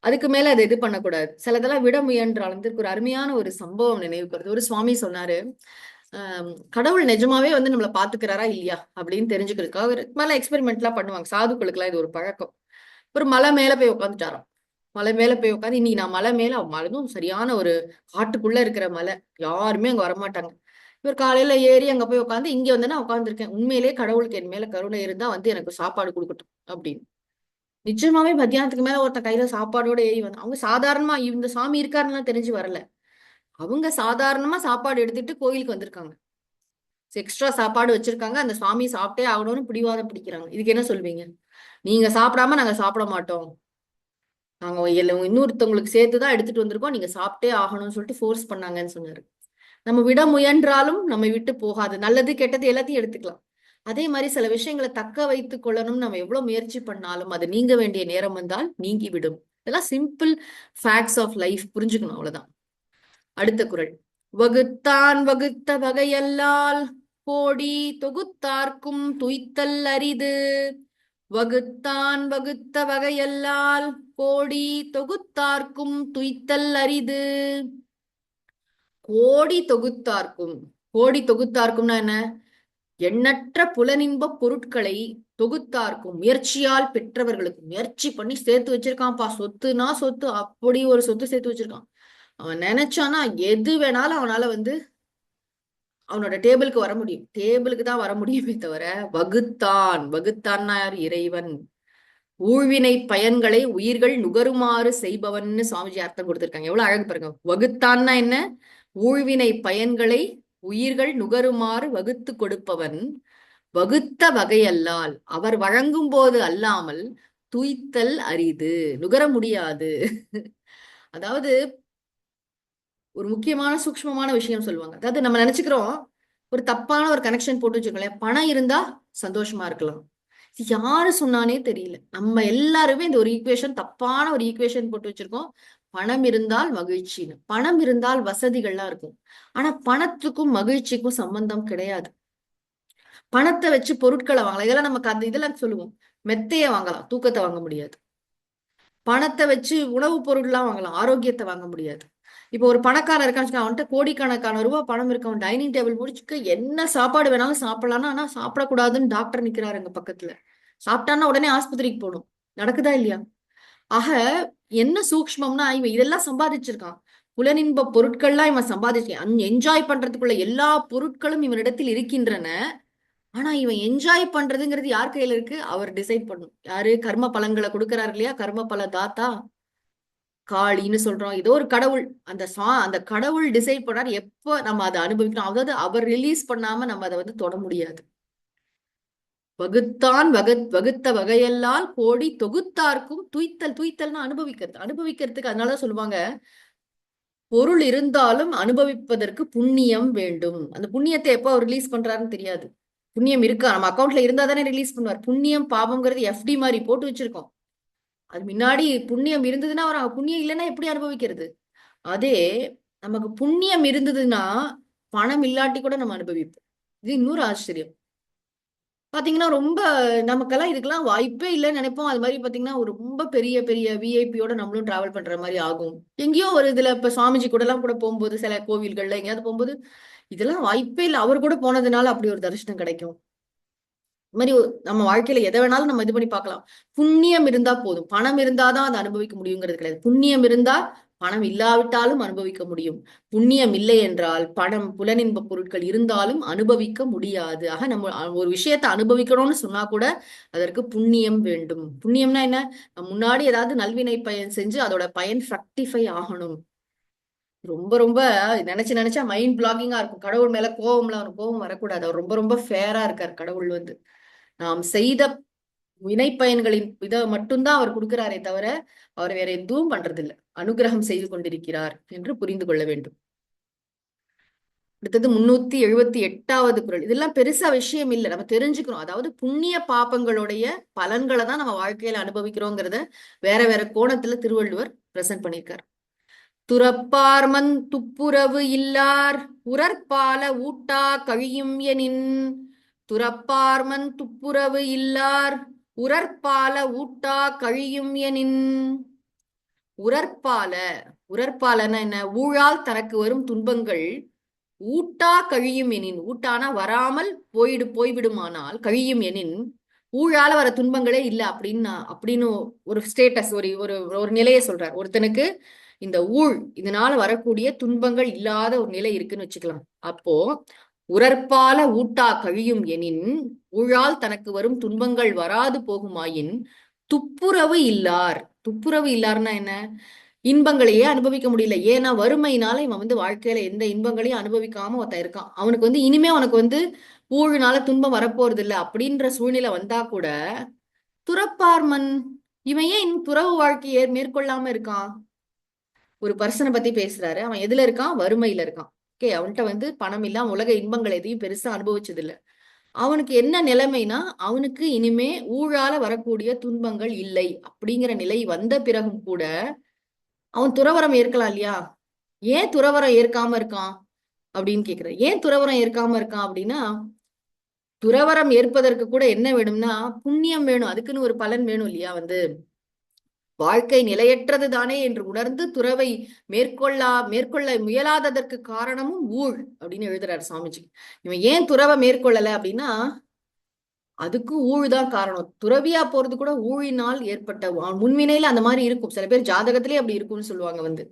அதுக்கு மேல அதை இது பண்ணக்கூடாது. சிலதெல்லாம் விட முயன்றால் ஒரு அருமையான ஒரு சம்பவம் நினைவுக்கு வருது. ஒரு சுவாமி சொன்னாரு, கடவுள் நிஜமாவே வந்து நம்மளை பாத்துக்கிறாரா இல்லையா அப்படின்னு தெரிஞ்சுக்கிறதுக்காக ஒரு மேல எக்ஸ்பெரிமெண்ட் எல்லாம் பண்ணுவாங்க. சாதுக்களுக்கு எல்லாம் இது ஒரு பழக்கம். ஒரு மலை மேல போய் உட்காந்துட்டாராம். மலை மேல போய் உட்காந்து, இன்னைக்கு நான் மலை மேல, மலைதும் சரியான ஒரு காட்டுக்குள்ள இருக்கிற மலை, யாருமே அங்க வரமாட்டாங்க. இவர் காலையில ஏறி அங்க போய் உட்காந்து, இங்க வந்து நான் உட்காந்துருக்கேன், உண்மையிலேயே கடவுளுக்கு என் மேல கருணை இருந்தா வந்து எனக்கு சாப்பாடு கொடுக்கட்டும் அப்படின்னு. நிச்சயமாவே மத்தியானத்துக்கு மேல ஒருத்தன் கையில சாப்பாடோட ஏறி வந்தான். அவங்க சாதாரணமா இந்த சாமி இருக்காருன்னு தெரிஞ்சு வரல, அவங்க சாதாரணமா சாப்பாடு எடுத்துட்டு கோயிலுக்கு வந்திருக்காங்க. எக்ஸ்ட்ரா சாப்பாடு வச்சிருக்காங்க, அந்த சுவாமி சாப்பிட்டே ஆகணும்னு பிடிவாதம் பிடிக்கிறாங்க. இதுக்கு என்ன சொல்வீங்க? நீங்க சாப்பிடாம நாங்க சாப்பிட மாட்டோம், நாங்க இன்னொருத்தவங்களுக்கு சேர்த்துதான் எடுத்துட்டு வந்திருக்கோம், நீங்க சாப்பிட்டே ஆகணும்னு சொல்லிட்டு ஃபோர்ஸ் பண்ணாங்கன்னு சொன்னாரு. நம்ம விட முயன்றாலும் நம்மை விட்டு போகாது. நல்லது கெட்டது எல்லாத்தையும் எடுத்துக்கலாம். அதே மாதிரி சில விஷயங்களை தக்க வைத்துக் கொள்ளணும் நம்ம எவ்வளவு முயற்சி பண்ணாலும் அது நீங்க வேண்டிய நேரம் வந்தால் நீங்கி விடும். இதெல்லாம் சிம்பிள் ஃபேக்ட்ஸ் ஆஃப் லைஃப், புரிஞ்சுக்கணும், அவ்வளவுதான். அடுத்த குறள். வகுத்தான் வகுத்த வகையல்லால் கோடி தொகுத்தார்க்கும் துய்த்தல் அரிது. வகுத்தான் வகுத்த வகையல்லால் கோடி தொகுத்தார்க்கும் துய்த்தல் அரிது. கோடி தொகுத்தார்க்கும், கோடி தொகுத்தார்க்கும்னா என்ன? எண்ணற்ற புலனின்ப பொருட்களை தொகுத்தார்க்கும், முயற்சியால் பெற்றவர்களுக்கு. முயற்சி பண்ணி சேர்த்து வச்சிருக்கான்ப்பா, சொத்துனா சொத்து, அப்படி ஒரு சொத்து சேர்த்து வச்சிருக்கான். அவன் நினைச்சானா எது வேணாலும் அவனால அவனோட டேபிளுக்கு வர முடியும். டேபிளுக்கு தான் வர முடியுமே தவிர, வகுத்தான், வகுத்தான்னா யார்? இறைவன். ஊழ்வினை பயன்களை உயிர்கள் நுகருமாறு செய்பவன்னு சுவாமிஜி அர்த்தம் கொடுத்திருக்காங்க. எவ்வளவு அழகு பாருங்க. வகுத்தான்னா என்ன? ஊழ்வினை பயன்களை உயிர்கள் நுகருமாறு வகுத்து கொடுப்பவன். வகுத்த வகையல்லால், அவர் வழங்கும் போது அல்லாமல் துய்த்தல் அரிது, நுகர முடியாது. அதாவது ஒரு முக்கியமான சூக்ஷ்மமான விஷயம் சொல்லுவாங்க. அதாவது நம்ம நினைச்சுக்கிறோம், ஒரு தப்பான ஒரு கனெக்ஷன் போட்டு வச்சுக்கோங்களேன், பணம் இருந்தா சந்தோஷமா இருக்கலாம். யாரு சொன்னானே தெரியல. நம்ம எல்லாருமே இந்த ஒரு ஈக்குவேஷன், தப்பான ஒரு ஈக்குவேஷன் போட்டு வச்சிருக்கோம். பணம் இருந்தால் மகிழ்ச்சின்னு. பணம் இருந்தால் வசதிகள்லாம் இருக்கும். ஆனா பணத்துக்கும் மகிழ்ச்சிக்கும் சம்பந்தம் கிடையாது. பணத்தை வச்சு பொருட்களை வாங்கலாம், இதெல்லாம் நமக்கு அந்த இதெல்லாம் சொல்லுவோம். மெத்தைய வாங்கலாம், தூக்கத்தை வாங்க முடியாது. பணத்தை வச்சு உணவுப் பொருள்லாம் வாங்கலாம், ஆரோக்கியத்தை வாங்க முடியாது. இப்போ ஒரு பணக்காரன் இருக்கான்னு, அவன்கிட்ட கோடிக்கணக்கான ரூபாய் பணம் இருக்கு, அவன் டைனிங் டேபிள் முடிச்சுக்க என்ன சாப்பாடு வேணாலும் சாப்பிடலாம்னா, ஆனா சாப்பிடக்கூடாதுன்னு டாக்டர் நிக்கிறாரு எங்க பக்கத்துல. சாப்பிட்டான்னா உடனே ஆஸ்பத்திரிக்கு போகணும். நடக்குதா இல்லையா? ஆக என்ன சூக்ஷ்மம்னா, இவன் இதெல்லாம் சம்பாதிச்சிருக்கான். புலனின்ப பொருட்கள்லாம் இவன் சம்பாதிச்சிருக்கான். என்ஜாய் பண்றதுக்குள்ள எல்லா பொருட்களும் இவனிடத்தில் இருக்கின்றன. ஆனா இவன் என்ஜாய் பண்றதுங்கிறது யார் கையில இருக்கு? அவர் டிசைட் பண்ணும். யாரு? கர்ம பலன்களை கொடுக்கிறாரு இல்லையா, கர்ம பல தாத்தா, காளின்னு சொல்றோம், ஏதோ ஒரு கடவுள். அந்த கடவுள் டிசைட் பண்ணாரு எப்ப நம்ம அதை அனுபவிக்கிறோம். அதாவது அவர் ரிலீஸ் பண்ணாம நம்ம அதை தொட முடியாது. வகுத்தான் வகுத்த வகையெல்லாம் கோடி தொகுத்தார்க்கும் துய்த்தல். துய்த்தல்னா அனுபவிக்கிறது. அனுபவிக்கிறதுக்கு அதனாலதான் சொல்லுவாங்க, பொருள் இருந்தாலும் அனுபவிப்பதற்கு புண்ணியம் வேண்டும். அந்த புண்ணியத்தை எப்போ அவர் ரிலீஸ் பண்றாருன்னு தெரியாது. புண்ணியம் இருக்கா நம்ம அக்கௌண்ட்ல இருந்தா தானே ரிலீஸ் பண்ணுவார். புண்ணியம் பாவம்ங்கிறது எஃப்டி மாதிரி போட்டு வச்சிருக்கோம். அது முன்னாடி புண்ணியம் இருந்ததுன்னா அவர், புண்ணியம் இல்லைன்னா எப்படி அனுபவிக்கிறது? அதே நமக்கு புண்ணியம் இருந்ததுன்னா பணம் இல்லாட்டி கூட நம்ம அனுபவிப்போம். இது இன்னொரு ஆச்சரியம். பாத்தீங்கன்னா ரொம்ப நமக்கெல்லாம் இதுக்கெல்லாம் வாய்ப்பே இல்லைன்னு நினைப்போம். அது மாதிரி பாத்தீங்கன்னா ஒரு ரொம்ப பெரிய பெரிய விஐபியோட நம்மளும் டிராவல் பண்ற மாதிரி ஆகும். எங்கேயோ ஒரு இதுல இப்ப சுவாமிஜி கூட எல்லாம் கூட போகும்போது, சில கோவில்கள்ல எங்கேயாவது போகும்போது, இதெல்லாம் வாய்ப்பே இல்லை, அவர் கூட போனதுனால அப்படி ஒரு தரிசனம் கிடைக்கும். இது மாதிரி நம்ம வாழ்க்கையில எதை வேணாலும் நம்ம இது பண்ணி பார்க்கலாம். புண்ணியம் இருந்தா போதும். பணம் இருந்தாதான் அதை அனுபவிக்க முடியுங்கிறது கிடையாது. புண்ணியம் இருந்தா பணம் இல்லாவிட்டாலும் அனுபவிக்க முடியும். புண்ணியம் இல்லை என்றால் பணம், புலனின்ப பொருட்கள் இருந்தாலும் அனுபவிக்க முடியாது. ஆக நம்ம ஒரு விஷயத்தை அனுபவிக்கணும்னு சொன்னா கூட அதற்கு புண்ணியம் வேண்டும். புண்ணியம்னா என்ன? முன்னாடி ஏதாவது நல்வினை பயன் செஞ்சு அதோட பயன் ஃப்ரக்டிஃபை ஆகணும். ரொம்ப ரொம்ப நினைச்சு நினைச்சா மைண்ட் பிளாக்கிங்கா இருக்கும். கடவுள் மேல கோவம்லாம் வரும். கோவம் வரக்கூடாது. அவர் ரொம்ப ரொம்ப ஃபேரா இருக்கார் கடவுள். நாம் செய்த வினைப்பயன்களின் இதை மட்டும்தான் அவர் கொடுக்கிறாரே தவிர அவர் வேற எதுவும் பண்றது இல்லை. அனுகிரகம் செய்து கொண்டிருக்கிறார் என்று புரிந்து கொள்ள வேண்டும். அடுத்தது 378வது குறள். இதெல்லாம் பெருசா விஷயம் இல்லை, நம்ம தெரிஞ்சுக்கிறோம். அதாவது புண்ணிய பாபங்களுடைய பலன்களை தான் நம்ம வாழ்க்கையில அனுபவிக்கிறோங்கிறத வேற வேற கோணத்துல திருவள்ளுவர் பிரசன்ட் பண்ணியிருக்காரு. துறப்பார்மன் துப்புரவு இல்லார் உரற்பால ஊட்டா கழியும் எனின். துறப்பார்மன் துப்புரவு இல்லார் உரற்பால ஊட்டா கழியும் எனின். உரற்பால, உரற்பாலன்னா என்ன? ஊழால் தனக்கு வரும் துன்பங்கள் ஊட்டா கழியும் எனின். ஊட்டானா வராமல் போய்விடுமானால், கழியும் எனின் ஊழால வர துன்பங்களே இல்லை அப்படின்னு ஒரு ஸ்டேட்டஸ், ஒரு ஒரு நிலையை சொல்றார். ஒருத்தனுக்கு இந்த இதனால வரக்கூடிய துன்பங்கள் இல்லாத ஒரு நிலை இருக்குன்னு வச்சுக்கலாம். அப்போ உரற்பால ஊட்டா கழியும் எனின், ஊழால் தனக்கு வரும் துன்பங்கள் வராது போகுமாயின் துப்புரவு இல்லார். துப்புரவு இல்லார்னா என்ன? இன்பங்களையே அனுபவிக்க முடியல. ஏன்னா வறுமையினால இவன் வந்து வாழ்க்கையில எந்த இன்பங்களையும் அனுபவிக்காம ஒருத்தன் இருக்கான். அவனுக்கு வந்து இனிமே அவனுக்கு வந்து ஊழ்னால துன்பம் வரப்போறது இல்ல அப்படின்ற சூழ்நிலை வந்தா கூட துறப்பார்மன் இவன் ஏன் இன்னும் துறவு வாழ்க்கையை மேற்கொள்ளாம இருக்கான்? ஒரு பர்சனை பத்தி பேசுறாரு. அவன் எதுல இருக்கான்? வறுமையில இருக்கான். ஓகே, அவன்கிட்ட வந்து பணம் இல்லாம உலக இன்பங்கள் எதையும் பெருசா அனுபவிச்சது இல்ல. அவனுக்கு என்ன நிலைமைனா, அவனுக்கு இனிமே ஊழால வரக்கூடிய துன்பங்கள் இல்லை அப்படிங்கிற நிலை வந்த பிறகும் கூட அவன் துறவறம் ஏற்கலாம் இல்லையா? ஏன் துறவறம் ஏற்காம இருக்கான் அப்படின்னு கேக்குறேன். ஏன் துறவறம் ஏற்காம இருக்கான் அப்படின்னா, துறவரம் ஏற்பதற்கு கூட என்ன வேணும்னா புண்ணியம் வேணும். அதுக்குன்னு ஒரு பலன் வேணும் இல்லையா? வந்து வாழ்க்கை நிலையற்றது தானே என்று உணர்ந்து துறவை மேற்கொள்ள முயலாததற்கு காரணமும் ஊழ் அப்படின்னு எழுதுறாரு சாமிஜி. இவன் ஏன் துறவை மேற்கொள்ளல அப்படின்னா, அதுக்கும் ஊழ் தான் காரணம். துறவியா போறது கூட ஊழினால் ஏற்பட்ட முன்வினையில அந்த மாதிரி இருக்கும். சில பேர் ஜாதகத்திலே அப்படி இருக்கும்னு சொல்லுவாங்க. வந்து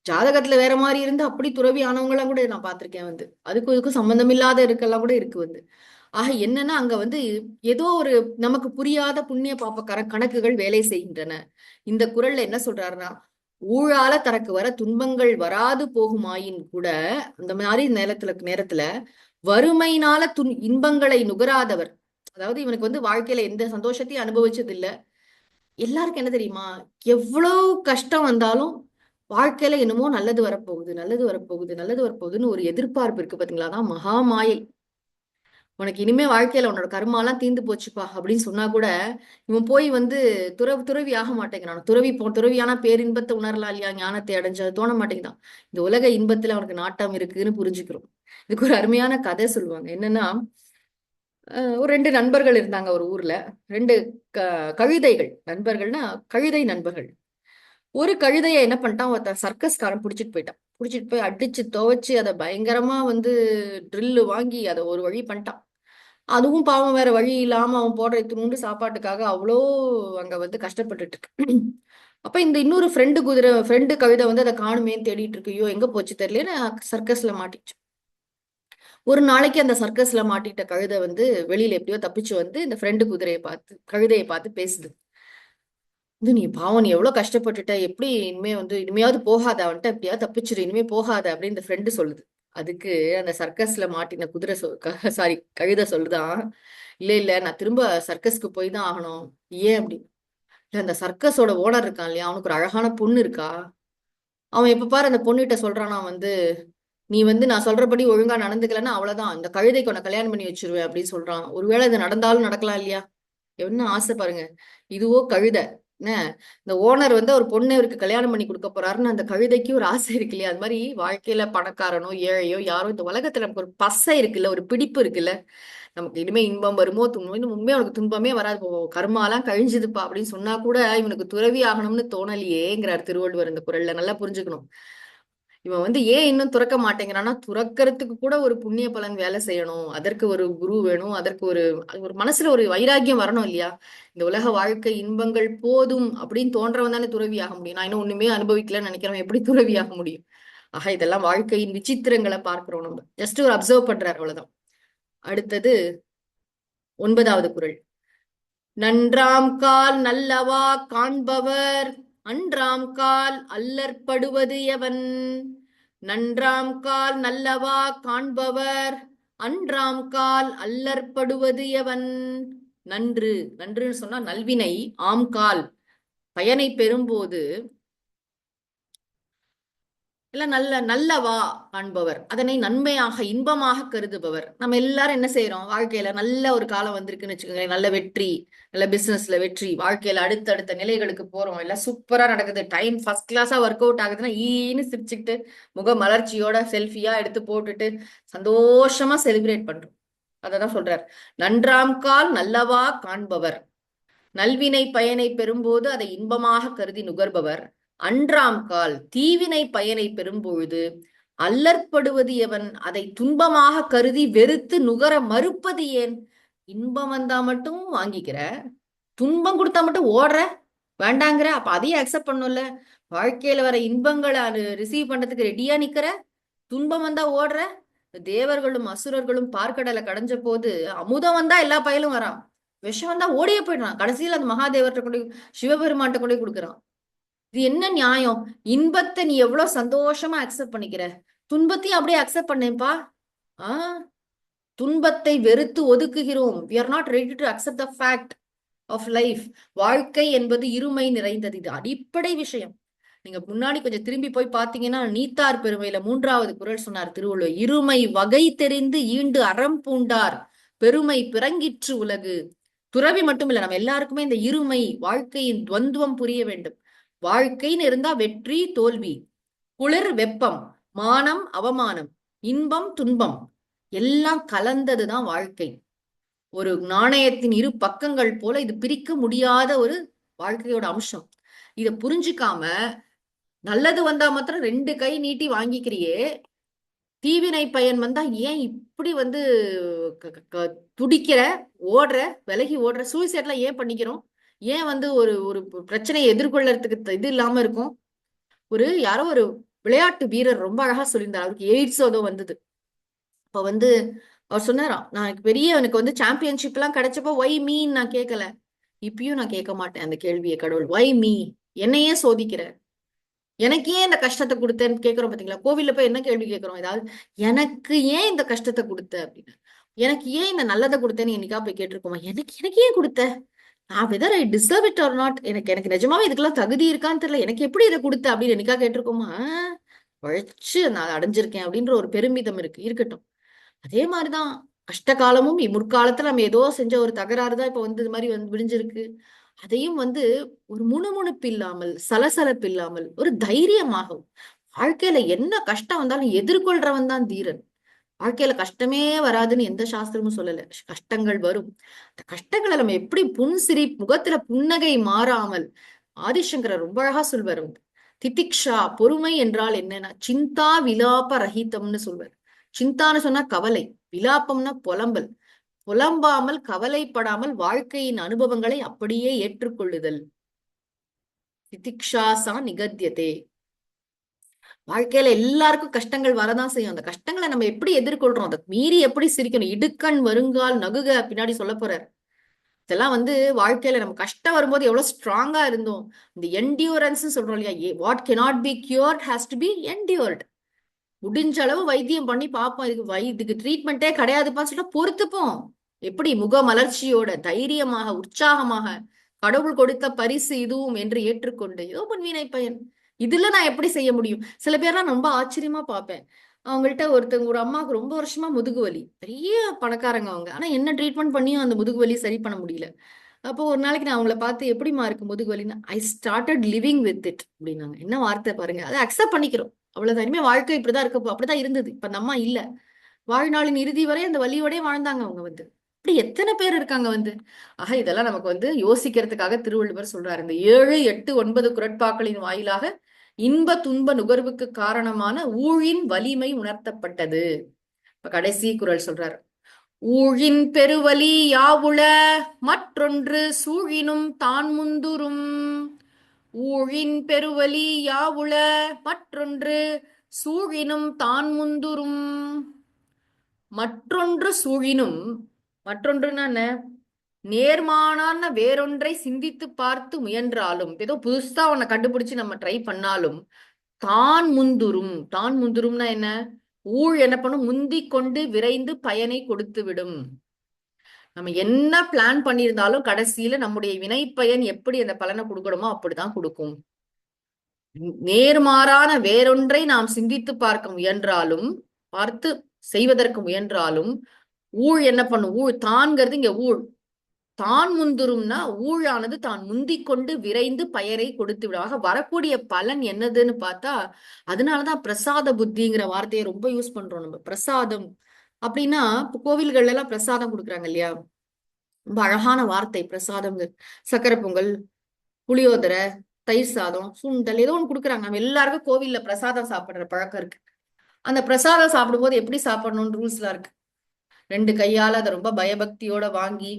ஜாதகத்துல வேற மாதிரி இருந்து அப்படி துறவி ஆனவங்களாம் கூட நான் பார்த்திருக்கேன். வந்து அதுக்கும் இதுக்கும் சம்பந்தம் இல்லாத இருக்கலாம் கூட இருக்கு. வந்து ஆக என்னன்னா அங்க வந்து ஏதோ ஒரு நமக்கு புரியாத புண்ணிய பாப்ப கணக்குகள் வேலை செய்கின்றன. இந்த குறள்ல என்ன சொல்றாருன்னா, ஊழால தனக்கு வர துன்பங்கள் வராது போகுமாயின் கூட அந்த மாதிரி நேரத்துல வறுமையினால இன்பங்களை நுகராதவர், அதாவது இவனுக்கு வந்து வாழ்க்கையில எந்த சந்தோஷத்தையும் அனுபவிச்சது இல்ல. எல்லாருக்கும் என்ன தெரியுமா, எவ்வளவு கஷ்டம் வந்தாலும் வாழ்க்கையில என்னமோ நல்லது வரப்போகுது, நல்லது வரப்போகுது, நல்லது வரப்போகுதுன்னு ஒரு எதிர்பார்ப்பு இருக்கு பாத்தீங்களா? அதான் மகா மாயை. உனக்கு இனிமே வாழ்க்கையில உன்னோட கர்மாலாம் தீந்து போச்சுப்பா அப்படின்னு சொன்னா கூட இவன் போய் வந்து துறவி ஆக மாட்டேங்கிறான். துறவியானா பேரின்பத்தை உணரலாம் இல்லையா? ஞானத்தை அடைஞ்சு அது தோண மாட்டேங்குதான். இந்த உலக இன்பத்துல அவனுக்கு நாட்டம் இருக்குன்னு புரிஞ்சுக்கிறோம். இதுக்கு ஒரு அருமையான கதை சொல்லுவாங்க. என்னன்னா, ஒரு ரெண்டு நண்பர்கள் இருந்தாங்க ஒரு ஊர்ல. ரெண்டு கழுதைகள் நண்பர்கள்னா, கழுதை நண்பர்கள். ஒரு கழுதைய என்ன பண்ணிட்டான், ஒருத்தன் சர்க்கஸ்காரன் புடிச்சிட்டு போயிட்டான். புடிச்சிட்டு போய் அடிச்சு துவைச்சு அதை பயங்கரமா வந்து ட்ரில்லு வாங்கி அதை ஒரு வழி பண்ணிட்டான். அதுவும் பாவம் வேற வழி இல்லாம அவன் போடுற இத்தினூண்டு சாப்பாட்டுக்காக அவ்வளோ அங்க வந்து கஷ்டப்பட்டுட்டு இருக்கு. அப்ப இந்த இன்னொரு ஃப்ரெண்டு கழுதை வந்து அதை காணுமேன்னு தேடிட்டு இருக்கு. ஐயோ எங்க போச்சு தெரியல, சர்க்கஸ்ல மாட்டிச்சு. ஒரு நாளைக்கு அந்த சர்க்கஸ்ல மாட்டிட்ட கழுதை வந்து வெளியில எப்படியோ தப்பிச்சு வந்து இந்த ஃப்ரெண்டு கழுதையை பார்த்து பேசுது. இது நீ பாவம், நீ எவ்வளவு கஷ்டப்பட்டுட்ட, எப்படி இனிமே வந்து இனிமையாவது போகாத, அவன்கிட்ட எப்படியாவது தப்பிச்சிரு, இனிமே போகாத அப்படின்னு இந்த ஃப்ரெண்டு சொல்லுது. அதுக்கு அந்த சர்க்கஸ்ல மாட்டின சாரி கழுதை சொல்லுதான், இல்ல இல்ல நான் திரும்ப சர்க்கஸ்க்கு போய் தான் ஆகணும். ஏன் அப்படி? இல்ல அந்த சர்க்கஸோட ஓனர் இருக்கான் இல்லையா, அவனுக்கு ஒரு அழகான பொண்ணு இருக்கா. அவன் எப்ப பாரு அந்த பொண்ணுகிட்ட சொல்றானா வந்து, நீ வந்து நான் சொல்றபடி ஒழுங்கா நடந்துக்கலன்னா அவ்வளவுதான், இந்த கழுதைக்கு உன்னை கல்யாணம் பண்ணி வச்சிருவேன் அப்படின்னு சொல்றான். ஒருவேளை இது நடந்தாலும் நடக்கலாம் இல்லையா? என்ன ஆசை பாருங்க. இதுவோ கழுதை என்ன, இந்த ஓனர் வந்து ஒரு பொண்ணு இவருக்கு கல்யாணம் பண்ணி கொடுக்க போறாருன்னு அந்த கழுதைக்கு ஒரு ஆசை இருக்கு இல்லையா? அது மாதிரி வாழ்க்கையில பணக்காரனோ ஏழையோ யாரோ இந்த உலகத்துல நமக்கு ஒரு பசை இருக்குல்ல, ஒரு பிடிப்பு இருக்குல்ல, நமக்கு இனிமே இன்பம் வருமோ துன்பம், இன்னும் உண்மையா அவனுக்கு துன்பமே வராது, கர்மாலாம் கழிஞ்சுதுப்பா அப்படின்னு சொன்னா கூட இவனுக்கு துறவி ஆகணும்னு தோணலையேங்கிறார் திருவள்ளுவர் இந்த குறள்ல. நல்லா புரிஞ்சுக்கணும். இவன் வந்து ஏன் இன்னும் துறக்க மாட்டேங்கிறான்னா, துறக்கிறதுக்கு கூட ஒரு புண்ணிய பலன் வேலை செய்யணும், அதற்கு ஒரு குரு வேணும், அதற்கு ஒரு ஒரு மனசுல ஒரு வைராக்கியம் வரணும் இல்லையா? இந்த உலக வாழ்க்கை இன்பங்கள் போதும் அப்படின்னு தோன்றவன் தானே துறவி ஆக முடியும். நான் இன்னும் ஒண்ணுமே அனுபவிக்கலன்னு நினைக்கிறவன் எப்படி துறவி ஆக முடியும்? ஆக இதெல்லாம் வாழ்க்கையின் விசித்திரங்களை பார்க்கிறோம். நம்ம ஜஸ்ட் ஒரு அப்சர்வ் பண்றாரு, அவ்வளவுதான். அடுத்தது 9வது குறள். நன்றாம் கால் நல்லவா காண்பவர் அன்றாம் கால் அல்லற்படுவது எவன். நன்றாம் கால் நல்லவா காண்பவர் அன்றாம் கால் அல்லற்படுவது எவன். நன்று, நன்றுன்னு சொன்னா நல்வினை, ஆம்கால் பயனை பெறும்போது இல்ல நல்லவா காண்பவர், அதனை நன்மையாக இன்பமாக கருதுபவர். நம்ம எல்லாரும் என்ன செய்யறோம், வாழ்க்கையில நல்ல ஒரு காலம் வந்திருக்குன்னு வச்சுக்கோங்க, நல்ல வெற்றி, நல்ல பிசினஸ்ல வெற்றி, வாழ்க்கையில அடுத்தடுத்த நிலைகளுக்கு போறோம், எல்லாம் சூப்பரா நடக்குது, டைம் ஃபர்ஸ்ட் கிளாஸா ஒர்க் அவுட் ஆகுதுன்னா ஈன்னு சிரிச்சுக்கிட்டு முக மலர்ச்சியோட செல்ஃபியா எடுத்து போட்டுட்டு சந்தோஷமா செலிப்ரேட் பண்றோம். அததான் சொல்றார். நன்றாம் கால் நல்லவா காண்பவர், நல்வினை பயனை பெறும்போது அதை இன்பமாக கருதி நுகர்பவர், அன்றாம் கால் தீவினை பயனை பெறும்பொழுது அல்லற்படுவது எவன், அதை துன்பமாக கருதி வெறுத்து நுகர மறுப்பது ஏன். இன்பம் வந்தா மட்டும் வாங்கிக்கிற, துன்பம் கொடுத்தா மட்டும் ஓடுற, வேண்டாங்கிற, அப்ப அதையும் அக்செப்ட் பண்ணும்ல. வாழ்க்கையில வர இன்பங்களை ரிசீவ் பண்றதுக்கு ரெடியா நிக்கிற, துன்பம் வந்தா ஓடுற. தேவர்களும் அசுரர்களும் பார்க்கடலை கடைஞ்ச போது அமுதம் வந்தா எல்லா பயலும் வரான், விஷம் வந்தா ஓடியே போயிடுறான், கடைசியில் அந்த மகாதேவர்கிட்ட கொண்டு சிவபெருமான்கிட்ட கொண்டு கொடுக்குறான். இது என்ன நியாயம்? இன்பத்தை நீ எவ்வளவு சந்தோஷமா அக்செப்ட் பண்ணிக்கிற, துன்பத்தையும் அப்படியே அக்செப்ட் பண்ணேப்பா. ஆஹ் துன்பத்தை வெறுத்து ஒதுக்குகிறோம். we are not ready to accept the fact of life. வாழ்க்கை என்பது இருமை நிறைந்தது. இது அடிப்படை விஷயம். நீங்க முன்னாடி கொஞ்சம் திரும்பி போய் பாத்தீங்கன்னா நீத்தார் பெருமையில 3வது குறள் சொன்னார் திருவள்ளுவர். இருமை வகை தெரிந்து ஈண்டு அறம் பூண்டார் பெருமை பிறங்கிற்று உலகு. துறவி மட்டும் இல்ல, நம்ம எல்லாருக்குமே இந்த இருமை வாழ்க்கையின் துவந்துவம் புரிய வேண்டும். வாழ்க்கைன்னு இருந்தா வெற்றி தோல்வி, குளிர் வெப்பம், மானம் அவமானம், இன்பம் துன்பம் எல்லாம் கலந்ததுதான் வாழ்க்கை. ஒரு நாணயத்தின் இரு பக்கங்கள் போல இது பிரிக்க முடியாத ஒரு வாழ்க்கையோட அம்சம். இத புரிஞ்சுக்காம நல்லது வந்தா மாத்திரம் 2 கை நீட்டி வாங்கிக்கிறியே, தீவினை பயன் வந்தா ஏன் இப்படி துடிக்கிற, ஓடுற, விலகி ஓடுற, சூசைட்லாம் ஏன் பண்ணிக்கிறோம்? ஏன் ஒரு ஒரு பிரச்சனையை எதிர்கொள்ளறதுக்கு இது இல்லாம இருக்கும்? யாரோ ஒரு விளையாட்டு வீரர் ரொம்ப அழகா சொல்லியிருந்தார். அவருக்கு எய்ட்ஸ் ஏதோ வந்தது. அப்ப அவர் சொன்னாராம், நான் எனக்கு சாம்பியன்ஷிப் எல்லாம் கிடைச்சப்போ ஒய் மீன் நான் கேட்கல, இப்பயும் நான் கேட்க மாட்டேன் அந்த கேள்வியை. கடவுள் ஒய் மீ, என்னையே சோதிக்கிற, எனக்கு ஏன் இந்த கஷ்டத்தை கொடுத்தேன்னு கேட்கிறோம் பாத்தீங்களா? கோவில்ல போய் என்ன கேள்வி கேட்கிறோம்? ஏதாவது எனக்கு ஏன் இந்த கஷ்டத்தை கொடுத்த அப்படின்னு, எனக்கு ஏன் இந்த நல்லதை கொடுத்தேன்னு என்னைக்கா போய் கேட்டிருக்கோமா? எனக்கு எனக்கு ஏன் கொடுத்த, நான் whether I deserve it or not, எனக்கு நிஜமாவே இதுக்கெல்லாம் தகுதி இருக்கான்னு தெரியல, எனக்கு எப்படி இதை கொடுத்த அப்படின்னு என்னைக்கா கேட்டிருக்கோமா? உழைச்சு நான் அடைஞ்சிருக்கேன் அப்படின்ற ஒரு பெருமிதம் இருக்கட்டும். அதே மாதிரிதான் கஷ்ட காலமும் முற்காலத்துல நம்ம ஏதோ செஞ்ச ஒரு தகராறு தான் இப்ப இது மாதிரி விடிஞ்சிருக்கு. அதையும் ஒரு முணுமுணுப்பு இல்லாமல், சலசலப்பு இல்லாமல், ஒரு தைரியமாகவும், வாழ்க்கையில என்ன கஷ்டம் வந்தாலும் எதிர்கொள்றவன் தான் தீரன். வாழ்க்கையில கஷ்டமே வராதுன்னு எந்த சாஸ்திரமும் சொல்லல. கஷ்டங்கள் வரும். அந்த கஷ்டங்களை நம்ம எப்படி முகத்துல புன்னகை மாறாமல், ஆதிசங்கரர் ரொம்ப அழகா சொல்வார். திதிக்ஷா பொறுமை என்றால் என்னன்னா சிந்தா விலாப ரஹிதம்னு சொல்வார். சிந்தான்னு சொன்னா கவலை, விலாப்பம்னா புலம்பல். புலம்பாமல் கவலைப்படாமல் வாழ்க்கையின் அனுபவங்களை அப்படியே ஏற்றுக்கொள்ளுதல். திதிக்ஷாசா நிகத்தியதே. வாழ்க்கையில எல்லாருக்கும் கஷ்டங்கள் வரதான் செய்யும். அந்த கஷ்டங்களை நம்ம எப்படி எதிர்கொள்றோம், அதை மீறி எப்படி சிரிக்கணும். இடுக்கண் வருங்கால் நகுக பின்னாடி சொல்ல போறார். இதெல்லாம் வாழ்க்கையில நம்ம கஷ்டம் வரும்போது எவ்வளவு ஸ்ட்ராங்கா இருந்தோம். இந்த என்டியூரன்ஸ் சொல்றோம் இல்லையா, what cannot be cured has to be endured. முடிஞ்ச அளவு வைத்தியம் பண்ணி பார்ப்போம், இதுக்கு ட்ரீட்மெண்ட்டே கிடையாதுப்பான்னு சொல்லிட்டு பொறுத்துப்போம். எப்படி முக மலர்ச்சியோட தைரியமாக உற்சாகமாக கடவுள் கொடுத்த பரிசு இதுவும் என்று ஏற்றுக்கொண்டு ஏதோ பொன்வினை பயன், இதுல நான் எப்படி செய்ய முடியும்? சில பேர்லாம் ரொம்ப ஆச்சரியமா பார்ப்பேன். அவங்கள்ட்ட ஒரு அம்மாவுக்கு ரொம்ப வருஷமா முதுகு வலி, பெரிய பணக்காரங்க அவங்க, ஆனா என்ன ட்ரீட்மெண்ட் பண்ணியும் அந்த முதுகு வலி சரி பண்ண முடியல. அப்போ ஒரு நாளைக்கு நான் அவங்கள பார்த்து, எப்படிமா இருக்கு முதுகு வலின்னு, I started living with it அப்படின்னாங்க. என்ன வார்த்தை பாருங்க, அதை அக்செப்ட் பண்ணிக்கிறோம், அவ்வளவுதான். இனிமே வாழ்க்கை இப்படிதான் இருக்க, அப்படிதான் இருந்தது. இப்ப அந்த அம்மா இல்ல, வாழ்நாளின் இறுதி வரை அந்த வலியோடய வாழ்ந்தாங்க அவங்க. இப்படி எத்தனை பேர் இருக்காங்க ஆக இதெல்லாம் நமக்கு யோசிக்கிறதுக்காக திருவள்ளுவர் சொல்றாரு. இந்த 7, 8, 9 குறட்பாக்களின் வாயிலாக இன்ப துன்ப நுகர்வுக்கு காரணமான ஊழின் வலிமை உணர்த்தப்பட்டது. இப்ப கடைசி குறள் சொல்றாரு, ஊழின் பெருவலி யாவுள மற்றொன்று சூழினும் தான் முந்துரும். ஊழின் பெருவலி யாவுள மற்றொன்று சூழினும் தான் முந்துரும். மற்றொன்று சூழினும், மற்றொன்றுன்னா என்ன? நேர்மானான வேறொன்றை சிந்தித்து பார்த்து முயன்றாலும், ஏதோ புதுசா உன்னை கண்டுபிடிச்சு நம்ம ட்ரை பண்ணாலும், தான் முந்துரும். தான் முந்துரும்னா என்ன? ஊழ் என்ன பண்ணும்? முந்தி கொண்டு விரைந்து பயனை கொடுத்து விடும். நம்ம என்ன பிளான் பண்ணியிருந்தாலும் கடைசியில நம்முடைய வினை பயன் எப்படி அந்த பலனை கொடுக்கணுமோ அப்படிதான் கொடுக்கும். நேர்மாறான வேறொன்றை நாம் சிந்தித்து பார்க்க முயன்றாலும், பார்த்து செய்வதற்கு முயன்றாலும், ஊழ் என்ன பண்ணும்? ஊழ் தான்கிறது இங்க ஊழ். தான் முந்துரும்னா ஊழானது தான் முந்திக் கொண்டு விரைந்து பயரை கொடுத்து விடாக வரக்கூடிய பலன் என்னதுன்னு பார்த்தா, அதனாலதான் பிரசாத புத்திங்கிற வார்த்தையை ரொம்ப யூஸ் பண்றோம் நம்ம. பிரசாதம் அப்படின்னா இப்போ கோவில்கள்ல எல்லாம் பிரசாதம் கொடுக்குறாங்க இல்லையா, ரொம்ப அழகான வார்த்தை பிரசாதம். சக்கரை பொங்கல், புளியோதரை, தயிர் சாதம், சுண்டல், ஏதோ ஒண்ணு கொடுக்குறாங்க. நம்ம எல்லாருக்கும் கோவில்ல பிரசாதம் சாப்பிடுற பழக்கம் இருக்கு. அந்த பிரசாதம் சாப்பிடும்போது எப்படி சாப்பிடணும்னு ரூல்ஸ் எல்லாம் இருக்கு. 2 கையால அதை ரொம்ப பயபக்தியோட வாங்கி,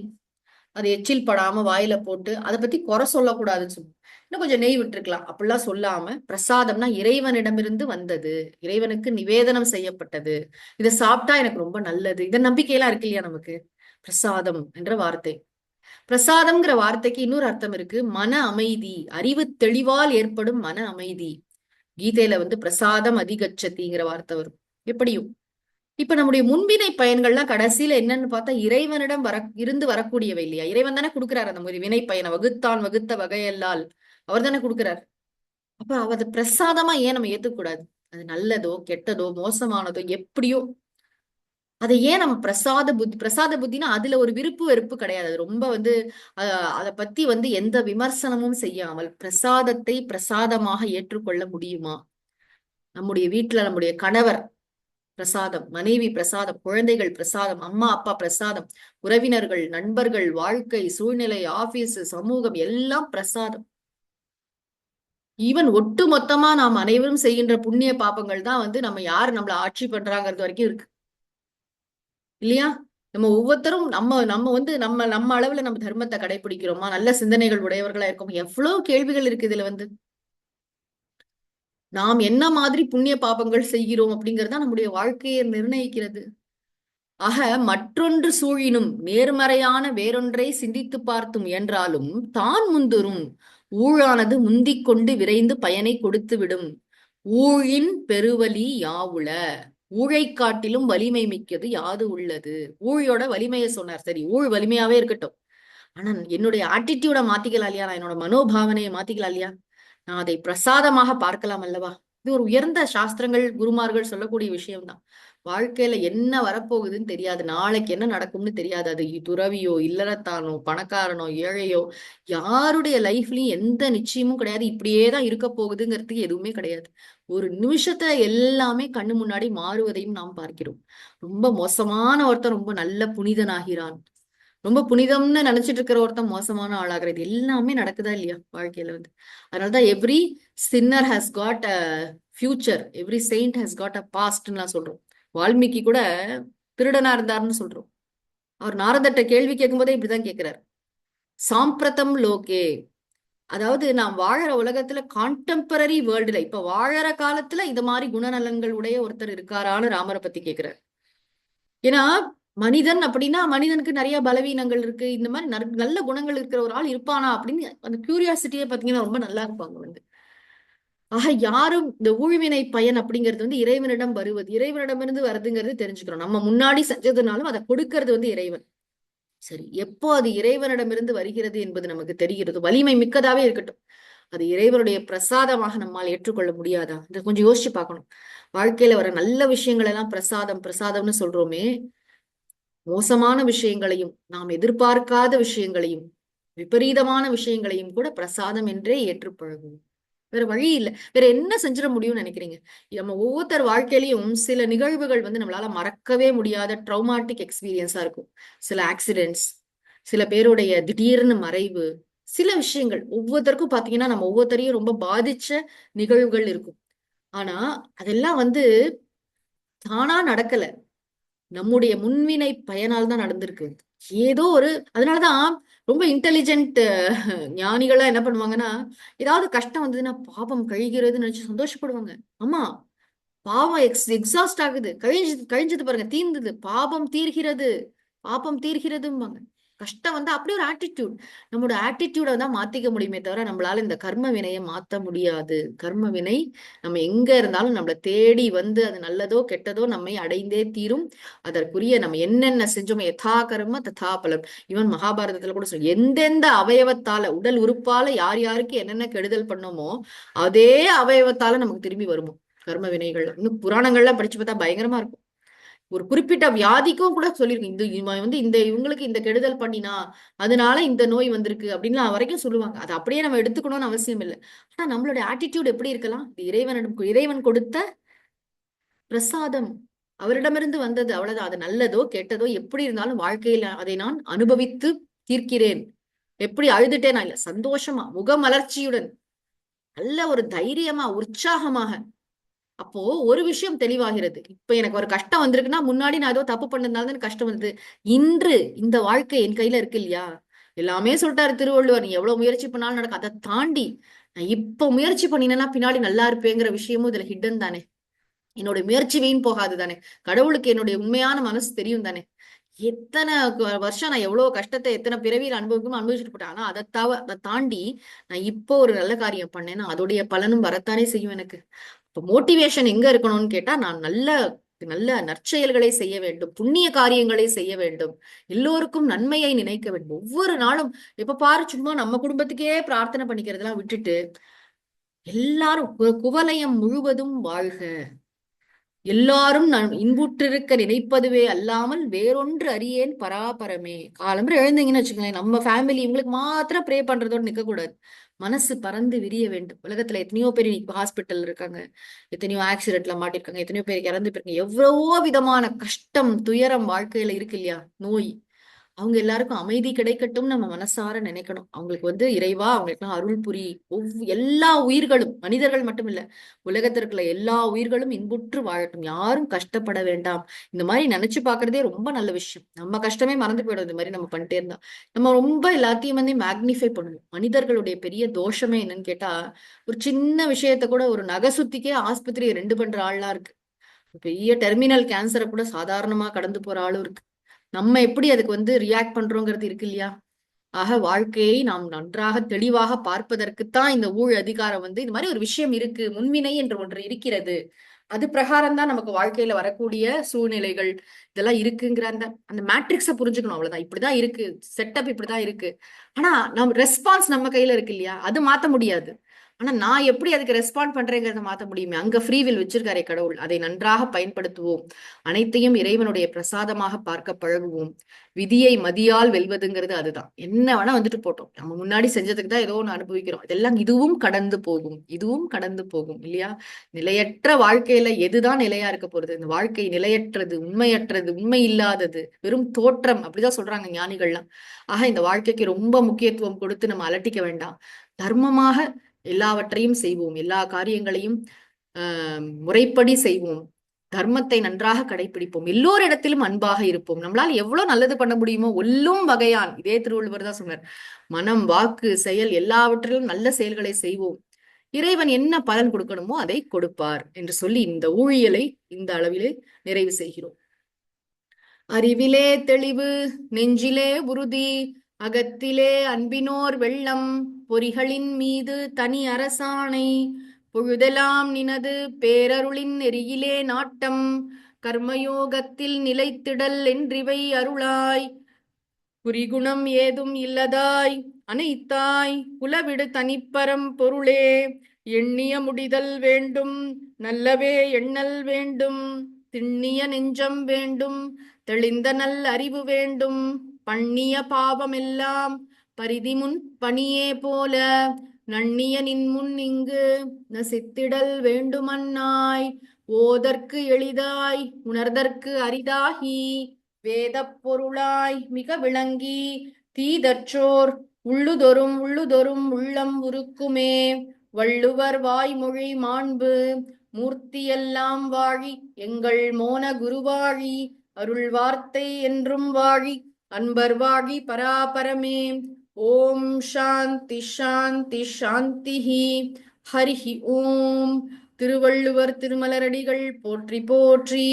அது எச்சில் படாம வாயில போட்டு, அதை பத்தி குறை சொல்லக்கூடாதுன்னு சொல்லுவோம். இன்னும் கொஞ்சம் நெய் விட்டுருக்கலாம் அப்படிலாம் சொல்லாம, பிரசாதம்னா இறைவனிடமிருந்து வந்தது, இறைவனுக்கு நிவேதனம் செய்யப்பட்டது, இதை சாப்பிட்டா எனக்கு ரொம்ப நல்லது, இத நம்பிக்கையெல்லாம் இருக்கு இல்லையா நமக்கு. பிரசாதம் என்ற வார்த்தை பிரசாதம்ங்கிற வார்த்தைக்கு இன்னொரு அர்த்தம் இருக்கு, மன அமைதி, அறிவு தெளிவால் ஏற்படும் மன அமைதி. கீதையில வந்து பிரசாதம் அதிகச்சதிங்கிற வார்த்தை வரும். எப்படியும் இப்ப நம்முடைய முன்வினை பயன்கள்லாம் கடைசியில என்னன்னு பார்த்தா இறைவனிடம் இருந்து வரக்கூடியவை இல்லையா? இறைவன் தானே கொடுக்கிறார் அந்த மாதிரி வினை பயனை, வகுத்தான் வகுத்த வகையல்லால் அவர் தானே கொடுக்கிறார். அப்ப அது பிரசாதமா ஏன் நம்ம ஏத்துக்கூடாது? அது நல்லதோ கெட்டதோ மோசமானதோ எப்படியோ அதை ஏன் நம்ம பிரசாத புத்தினா அதுல ஒரு விருப்பு வெறுப்பு கிடையாது. அது ரொம்ப வந்து அதை பத்தி வந்து எந்த விமர்சனமும் செய்யாமல் பிரசாதத்தை பிரசாதமாக ஏற்றுக்கொள்ள முடியுமா? நம்முடைய வீட்டுல நம்முடைய கணவர் பிரசாதம், மனைவி பிரசாதம், குழந்தைகள் பிரசாதம், அம்மா அப்பா பிரசாதம், உறவினர்கள், நண்பர்கள், வாழ்க்கை சூழ்நிலை, ஆபீஸ், சமூகம் எல்லாம் பிரசாதம். ஈவன் ஒட்டு மொத்தமா நாம் அனைவரும் செய்கின்ற புண்ணிய பாபங்கள் தான் வந்து நம்ம யாரு நம்மள ஆட்சி பண்றாங்கிறது வரைக்கும் இருக்கு இல்லையா? நம்ம ஒவ்வொருத்தரும் நம்ம நம்ம வந்து நம்ம நம்ம அளவுல நம்ம தர்மத்தை கடைபிடிக்கிறோமா, நல்ல சிந்தனைகள் உடையவர்களா இருக்கோம், எவ்வளவு கேள்விகள் இருக்கு இதுல வந்து. நாம் என்ன மாதிரி புண்ணிய பாபங்கள் செய்கிறோம் அப்படிங்கறதா நம்முடைய வாழ்க்கையை நிர்ணயிக்கிறது. ஆக மற்றொன்று சூழினும் நேர்மறையான வேறொன்றை சிந்தித்து பார்த்தும் என்றாலும் தான் முந்துரும் ஊழானது முந்திக் கொண்டு விரைந்து பயனை கொடுத்து விடும். ஊழின் பெருவலி யாவுள, ஊழை காட்டிலும் வலிமை மிக்கது யாது உள்ளது. ஊழியோட வலிமையை சொன்னார். சரி, ஊழ் வலிமையாவே இருக்கட்டும், ஆனா என்னுடைய ஆட்டிடியூட மாத்திக்கலாம் இல்லையா? நான் என்னோட மனோபாவனையை மாத்திக்கலாம் இல்லையா? நான் அதை பிரசாதமாக பார்க்கலாம் அல்லவா? இது ஒரு உயர்ந்த சாஸ்திரங்கள் குருமார்கள் சொல்லக்கூடிய விஷயம்தான். வாழ்க்கையில என்ன வரப்போகுதுன்னு தெரியாது, நாளைக்கு என்ன நடக்கும்னு தெரியாது. அது துறவியோ இல்லறத்தானோ பணக்காரனோ ஏழையோ யாருடைய லைஃப்லயும் எந்த நிச்சயமும் கிடையாது. இப்படியேதான் இருக்க போகுதுங்கிறதுக்கு எதுவுமே கிடையாது. ஒரு நிமிஷத்துல எல்லாமே கண்ணு முன்னாடி மாறுவதையும் நாம் பார்க்கிறோம். ரொம்ப மோசமான ஒருத்தன் ரொம்ப நல்ல புனிதனாகிறான், ரொம்ப புனிதம்னு நினைச்சிட்டு இருக்கிற ஒருத்தன் மோசமான ஆளாகிறது. எல்லாமே நடக்குதா இல்லையா வாழ்க்கையில வந்து? அதனாலதான் every sinner has got a future, every saint has got a பாஸ்ட்லாம் சொல்றோம். வால்மீகி கூட திருடனா இருந்தாருன்னு சொல்றோம். அவர் நாரதட்ட கேள்வி கேட்கும் போதே இப்படிதான் கேட்கிறார், சாம்பிரதம் லோகே, அதாவது நாம் வாழற உலகத்துல கான்டெம்பரரி வேர்ல்டுல இப்ப வாழற காலத்துல இந்த மாதிரி குணநலன்கள் உடைய ஒருத்தர் இருக்காரான்னு ராமரை பத்தி கேட்கிறார். ஏன்னா மனிதன் அப்படின்னா மனிதனுக்கு நிறைய பலவீனங்கள் இருக்கு, இந்த மாதிரி நல்ல குணங்கள் இருக்கிற ஒரு ஆள் இருப்பானா அப்படின்னு அந்த கியூரியாசிட்டியே பாத்தீங்கன்னா ரொம்ப நல்லா இருப்பாங்க வந்து. ஆக யாரும் இந்த ஊழ்வினை பயன் அப்படிங்கிறது வந்து இறைவனிடம் வருவது, இறைவனிடமிருந்து வருதுங்கிறது தெரிஞ்சுக்கிறோம். நம்ம முன்னாடி செஞ்சதுனாலும் அதை கொடுக்கறது வந்து இறைவன். சரி, எப்போ அது இறைவனிடமிருந்து வருகிறது என்பது நமக்கு தெரிகிறது, வலிமை மிக்கதாவே இருக்கட்டும், அது இறைவனுடைய பிரசாதமாக நம்மால் ஏற்றுக்கொள்ள முடியாதா? இதை கொஞ்சம் யோசிச்சு பார்க்கணும். வாழ்க்கையில வர நல்ல விஷயங்கள் எல்லாம் பிரசாதம் பிரசாதம்னு சொல்றோமே, மோசமான விஷயங்களையும் நாம் எதிர்பார்க்காத விஷயங்களையும் விபரீதமான விஷயங்களையும் கூட பிரசாதம் என்றே ஏற்று பழகுவோம். வேற வழி இல்லை. வேற என்ன செஞ்சிட முடியும்னு நினைக்கிறீங்க? நம்ம ஒவ்வொருத்தர் வாழ்க்கையிலையும் சில நிகழ்வுகள் வந்து நம்மளால மறக்கவே முடியாத ட்ரௌமாட்டிக் எக்ஸ்பீரியன்ஸா இருக்கும். சில ஆக்சிடென்ட்ஸ், சில பேருடைய திடீர்னு மறைவு, சில விஷயங்கள் ஒவ்வொருத்தருக்கும் பாத்தீங்கன்னா நம்ம ஒவ்வொருத்தரையும் ரொம்ப பாதிச்ச நிகழ்வுகள் இருக்கும். ஆனா அதெல்லாம் வந்து தானா நடக்கல, நம்முடைய முன்வினை பயனால் தான் நடந்திருக்கு. ஏதோ ஒரு அதனாலதான் ரொம்ப இன்டெலிஜென்ட் ஞானிகளா என்ன பண்ணுவாங்கன்னா, ஏதாவது கஷ்டம் வந்ததுன்னா பாபம் கழிகிறதுன்னு நினைச்சு சந்தோஷப்படுவாங்க. ஆமா, பாவம் எக்ஸாஸ்ட் ஆகுது, கழிஞ்சது பாருங்க, தீர்ந்தது, பாபம் தீர்கிறது, பாபம் தீர்கிறதும்பாங்க. கஷ்டம் வந்து அப்படி ஒரு ஆட்டிடியூட். நம்மளோட ஆட்டிடியூட தான் மாத்திக்க முடியுமே தவிர நம்மளால இந்த கர்ம வினையை மாத்த முடியாது. கர்ம வினை நம்ம எங்க இருந்தாலும் நம்மளை தேடி வந்து அது நல்லதோ கெட்டதோ நம்மை அடைந்தே தீரும். அதற்குரிய நம்ம என்னென்ன செஞ்சோமோ யதா கர்ம ததா பலம். இவன் மகாபாரதத்துல கூட சொல்ல, எந்தெந்த அவயவத்தால உடல் உறுப்பால யார் யாருக்கு என்னென்ன கெடுதல் பண்ணோமோ அதே அவயவத்தால நமக்கு திரும்பி வருமோ கர்ம வினைகள். இன்னும் புராணங்கள்லாம் படிச்சு பார்த்தா பயங்கரமா இருக்கும். ஒரு குறிப்பிட்ட வியாதிக்கும் கூட சொல்லியிருக்கு, இந்த இவன் வந்து இந்த இவங்களுக்கு இந்த கெடுதல் பண்ணினா அதனால இந்த நோய் வந்திருக்கு அப்படின்னு வரைக்கும் சொல்லுவாங்க. அது அப்படியே நம்ம எடுத்துக்கணும்னு அவசியம் இல்லை. ஆனா நம்மளோட ஆட்டிடியூட் எப்படி இருக்கலாம்? இறைவன் கொடுத்த பிரசாதம், அவரிடமிருந்து வந்தது, அவ்வளவுதான். அது நல்லதோ கெட்டதோ எப்படி இருந்தாலும் வாழ்க்கையில அதை நான் அனுபவித்து தீர்க்கிறேன். எப்படி அழுதுட்டேனா இல்ல, சந்தோஷமா முகமலர்ச்சியுடன் நல்ல ஒரு தைரியமா உற்சாகமாக. அப்போ ஒரு விஷயம் தெளிவாகிறது, இப்ப எனக்கு ஒரு கஷ்டம் வந்திருக்குன்னா முன்னாடி நான் ஏதோ தப்பு பண்ணதுனால தான் கஷ்டம் வந்தது. இன்று இந்த வாழ்க்கை என் கையில இருக்கு இல்லையா? எல்லாமே சொல்லிட்டாரு திருவள்ளுவர், நீ எவ்வளவு முயற்சி பண்ணாலும் நடக்கும். அதை தாண்டி நான் இப்ப முயற்சி பண்ணினேன்னா பின்னாடி நல்லா இருப்பேங்கிற விஷயமும் இதுல ஹிடன் தானே. என்னுடைய முயற்சி வீண் போகாது தானே. கடவுளுக்கு என்னுடைய உண்மையான மனசு தெரியும் தானே. எத்தனை வருஷம் நான் எவ்வளவு கஷ்டத்தை எத்தனை பிறவியில் அனுபவிக்கணும் அனுபவிச்சுட்டு போட்டேன். ஆனா அதை தாண்டி நான் இப்போ ஒரு நல்ல காரியம் பண்ணேன்னா அதோடைய பலனும் வரத்தானே செய்யும் எனக்கு. இப்ப மோட்டிவேஷன் எங்க இருக்கணும்னு கேட்டா, நான் நல்ல நல்ல நற்செயல்களை செய்ய வேண்டும், புண்ணிய காரியங்களை செய்ய வேண்டும், எல்லோருக்கும் நன்மையை நினைக்க வேண்டும். ஒவ்வொரு நாளும் எப்ப பாரு சும்மா நம்ம குடும்பத்துக்கே பிரார்த்தனை பண்ணிக்கிறதெல்லாம் விட்டுட்டு எல்லாரும் குவலயம் முழுவதும் வாழ்க, எல்லாரும் நான் இன்புற்றிருக்க நினைப்பதுவே அல்லாமல் வேறொன்று அறியேன் பராபரமே. காலம்பரம் எழுந்தீங்கன்னு வச்சுக்கோங்களேன், நம்ம ஃபேமிலி இவங்களுக்கு மாத்திரம் ப்ரே பண்றதோடு நிக்க கூடாது. மனசு பறந்து விரிய வேண்டும். உலகத்துல எத்தனையோ பேர் இன்னைக்கு ஹாஸ்பிட்டல் இருக்காங்க, எத்தனையோ ஆக்சிடென்ட்ல மாட்டிருக்காங்க, எத்தனையோ பேர் இறந்து போயிருக்காங்க, எவ்வளவோ விதமான கஷ்டம் துயரம் வாழ்க்கையில இருக்கு இல்லையா, நோய். அவங்க எல்லாருக்கும் அமைதி கிடைக்கட்டும் நம்ம மனசார நினைக்கணும். அவங்களுக்கு இறைவா அவங்களுக்கு அருள் புரி. எல்லா உயிர்களும், மனிதர்கள் மட்டும் இல்ல, உலகத்துல இருக்கிற எல்லா உயிர்களும் இன்புற்று வாழட்டும், யாரும் கஷ்டப்பட வேண்டாம். இந்த மாதிரி நினைச்சு பாக்குறதே ரொம்ப நல்ல விஷயம். நம்ம கஷ்டமே மறந்து போயிடும் இந்த மாதிரி நம்ம பண்ணிட்டே இருந்தா. நம்ம ரொம்ப எல்லாத்தையும் மேக்னிஃபை பண்ணுவோம். மனிதர்களுடைய பெரிய தோஷமே என்னன்னு கேட்டா, ஒரு சின்ன விஷயத்த கூட, ஒரு நகை சுத்திக்கே ஆஸ்பத்திரியை 2 பண்ற ஆள்லாம் இருக்கு. பெரிய டெர்மினல் கேன்சரை கூட சாதாரணமா கடந்து போற ஆளும் இருக்கு. நம்ம எப்படி அதுக்கு ரியாக்ட் பண்றோங்கிறது இருக்கு இல்லையா. ஆக வாழ்க்கையை நாம் நன்றாக தெளிவாக பார்ப்பதற்குத்தான் இந்த ஊழ் அதிகாரம் இந்த மாதிரி ஒரு விஷயம் இருக்கு, முன்வினை என்று ஒன்று இருக்கிறது. அது பிரகாரம் தான் நமக்கு வாழ்க்கையில வரக்கூடிய சூழ்நிலைகள் இதெல்லாம் இருக்குங்கிற அந்த அந்த மேட்ரிக்ஸ புரிஞ்சுக்கணும். அவ்வளவுதான். இப்படிதான் இருக்கு, செட்டப் இப்படிதான் இருக்கு. ஆனா நம்ம ரெஸ்பான்ஸ் நம்ம கையில இருக்கு இல்லையா, அது மாத்த முடியாது. ஆனா நான் எப்படி அதுக்கு ரெஸ்பாண்ட் பண்றேங்கிறத மாத்த முடியுமே. அங்க ஃப்ரீவில் வச்சிருக்காரே கடவுள், அதை நன்றாக பயன்படுத்துவோம். அனைத்தையும் இறைவனுடைய பிரசாதமாக பார்க்க பழகுவோம். விதியை மதியால் வெல்வதுங்கிறது அதுதான். என்ன வேணா போட்டோம், நம்ம முன்னாடி செஞ்சதுக்கு தான் ஏதோ ஒண்ணு அனுபவிக்கிறோம். இதெல்லாம் இதுவும் கடந்து போகும், இதுவும் கடந்து போகும் இல்லையா. நிலையற்ற வாழ்க்கையில எதுதான் நிலையா இருக்க போறது? இந்த வாழ்க்கை நிலையற்றது, உண்மையற்றது, உண்மை இல்லாதது, வெறும் தோற்றம், அப்படிதான் சொல்றாங்க ஞானிகள்லாம். ஆக இந்த வாழ்க்கைக்கு ரொம்ப முக்கியத்துவம் கொடுத்து நம்ம அலட்டிக்க வேண்டாம். தர்மமாக எல்லாவற்றையும் செய்வோம், எல்லா காரியங்களையும் முறைப்படி செய்வோம், தர்மத்தை நன்றாக கடைபிடிப்போம், எல்லோரிடத்திலும் அன்பாக இருப்போம். நம்மளால எவ்வளவு நல்லது பண்ண முடியுமோ ஒல்லும் வகையான், இதே திருவள்ளுவர் தான் சொன்னார், மனம் வாக்கு செயல் எல்லாவற்றிலும் நல்ல செயல்களை செய்வோம், இறைவன் என்ன பலன் கொடுக்கணுமோ அதை கொடுப்பார் என்று சொல்லி இந்த ஊழியலை இந்த அளவிலே நிறைவு செய்கிறோம். அறிவிலே தெளிவு, நெஞ்சிலே உறுதி, அகத்திலே அன்பினோர் வெள்ளம், பொறிகளின் மீது தனி அரசாணை, பொழுதெல்லாம் நினது பேரருளின் நெறியிலே நாட்டம், கர்மயோகத்தில் நிலைத்திடல் என்றிவை அருளாய், குறிகுணம் ஏதும் இல்லதாய் அனைத்தாய் புலவிடு தனிப்பரம் பொருளே, எண்ணிய முடிதல் வேண்டும், நல்லவே எண்ணல் வேண்டும், திண்ணிய நெஞ்சம் வேண்டும், தெளிந்த நல் அறிவு வேண்டும், பண்ணிய பாவமெல்லாம் பரிதிமுன் பணியே போல, நன்னிய நின்முன் இங்கு நசித்திடல் வேண்டுமன்னாய், ஓதற்கு எளிதாய் உணர்தற்கு அரிதாகி, வேதப் பொருளாய் மிக விளங்கி, தீதற்றோர் உள்ளுதொறும் உள்ளுதொறும் உள்ளம் உருக்குமே, வள்ளுவர் வாய்மொழி மாண்பு மூர்த்தியெல்லாம் வாழி, எங்கள் மோன குருவாழி, அருள் வார்த்தை என்றும் வாழி, அன்பர் வாழி பராபரமே. ஓம் சாந்தி சாந்தி சாந்திஹி. ஹரிஹி ஓம். திருவள்ளுவர் திருமலரடிகள் போற்றி போற்றி.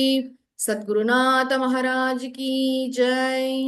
सद्गुरुनाथ महाराज की जय।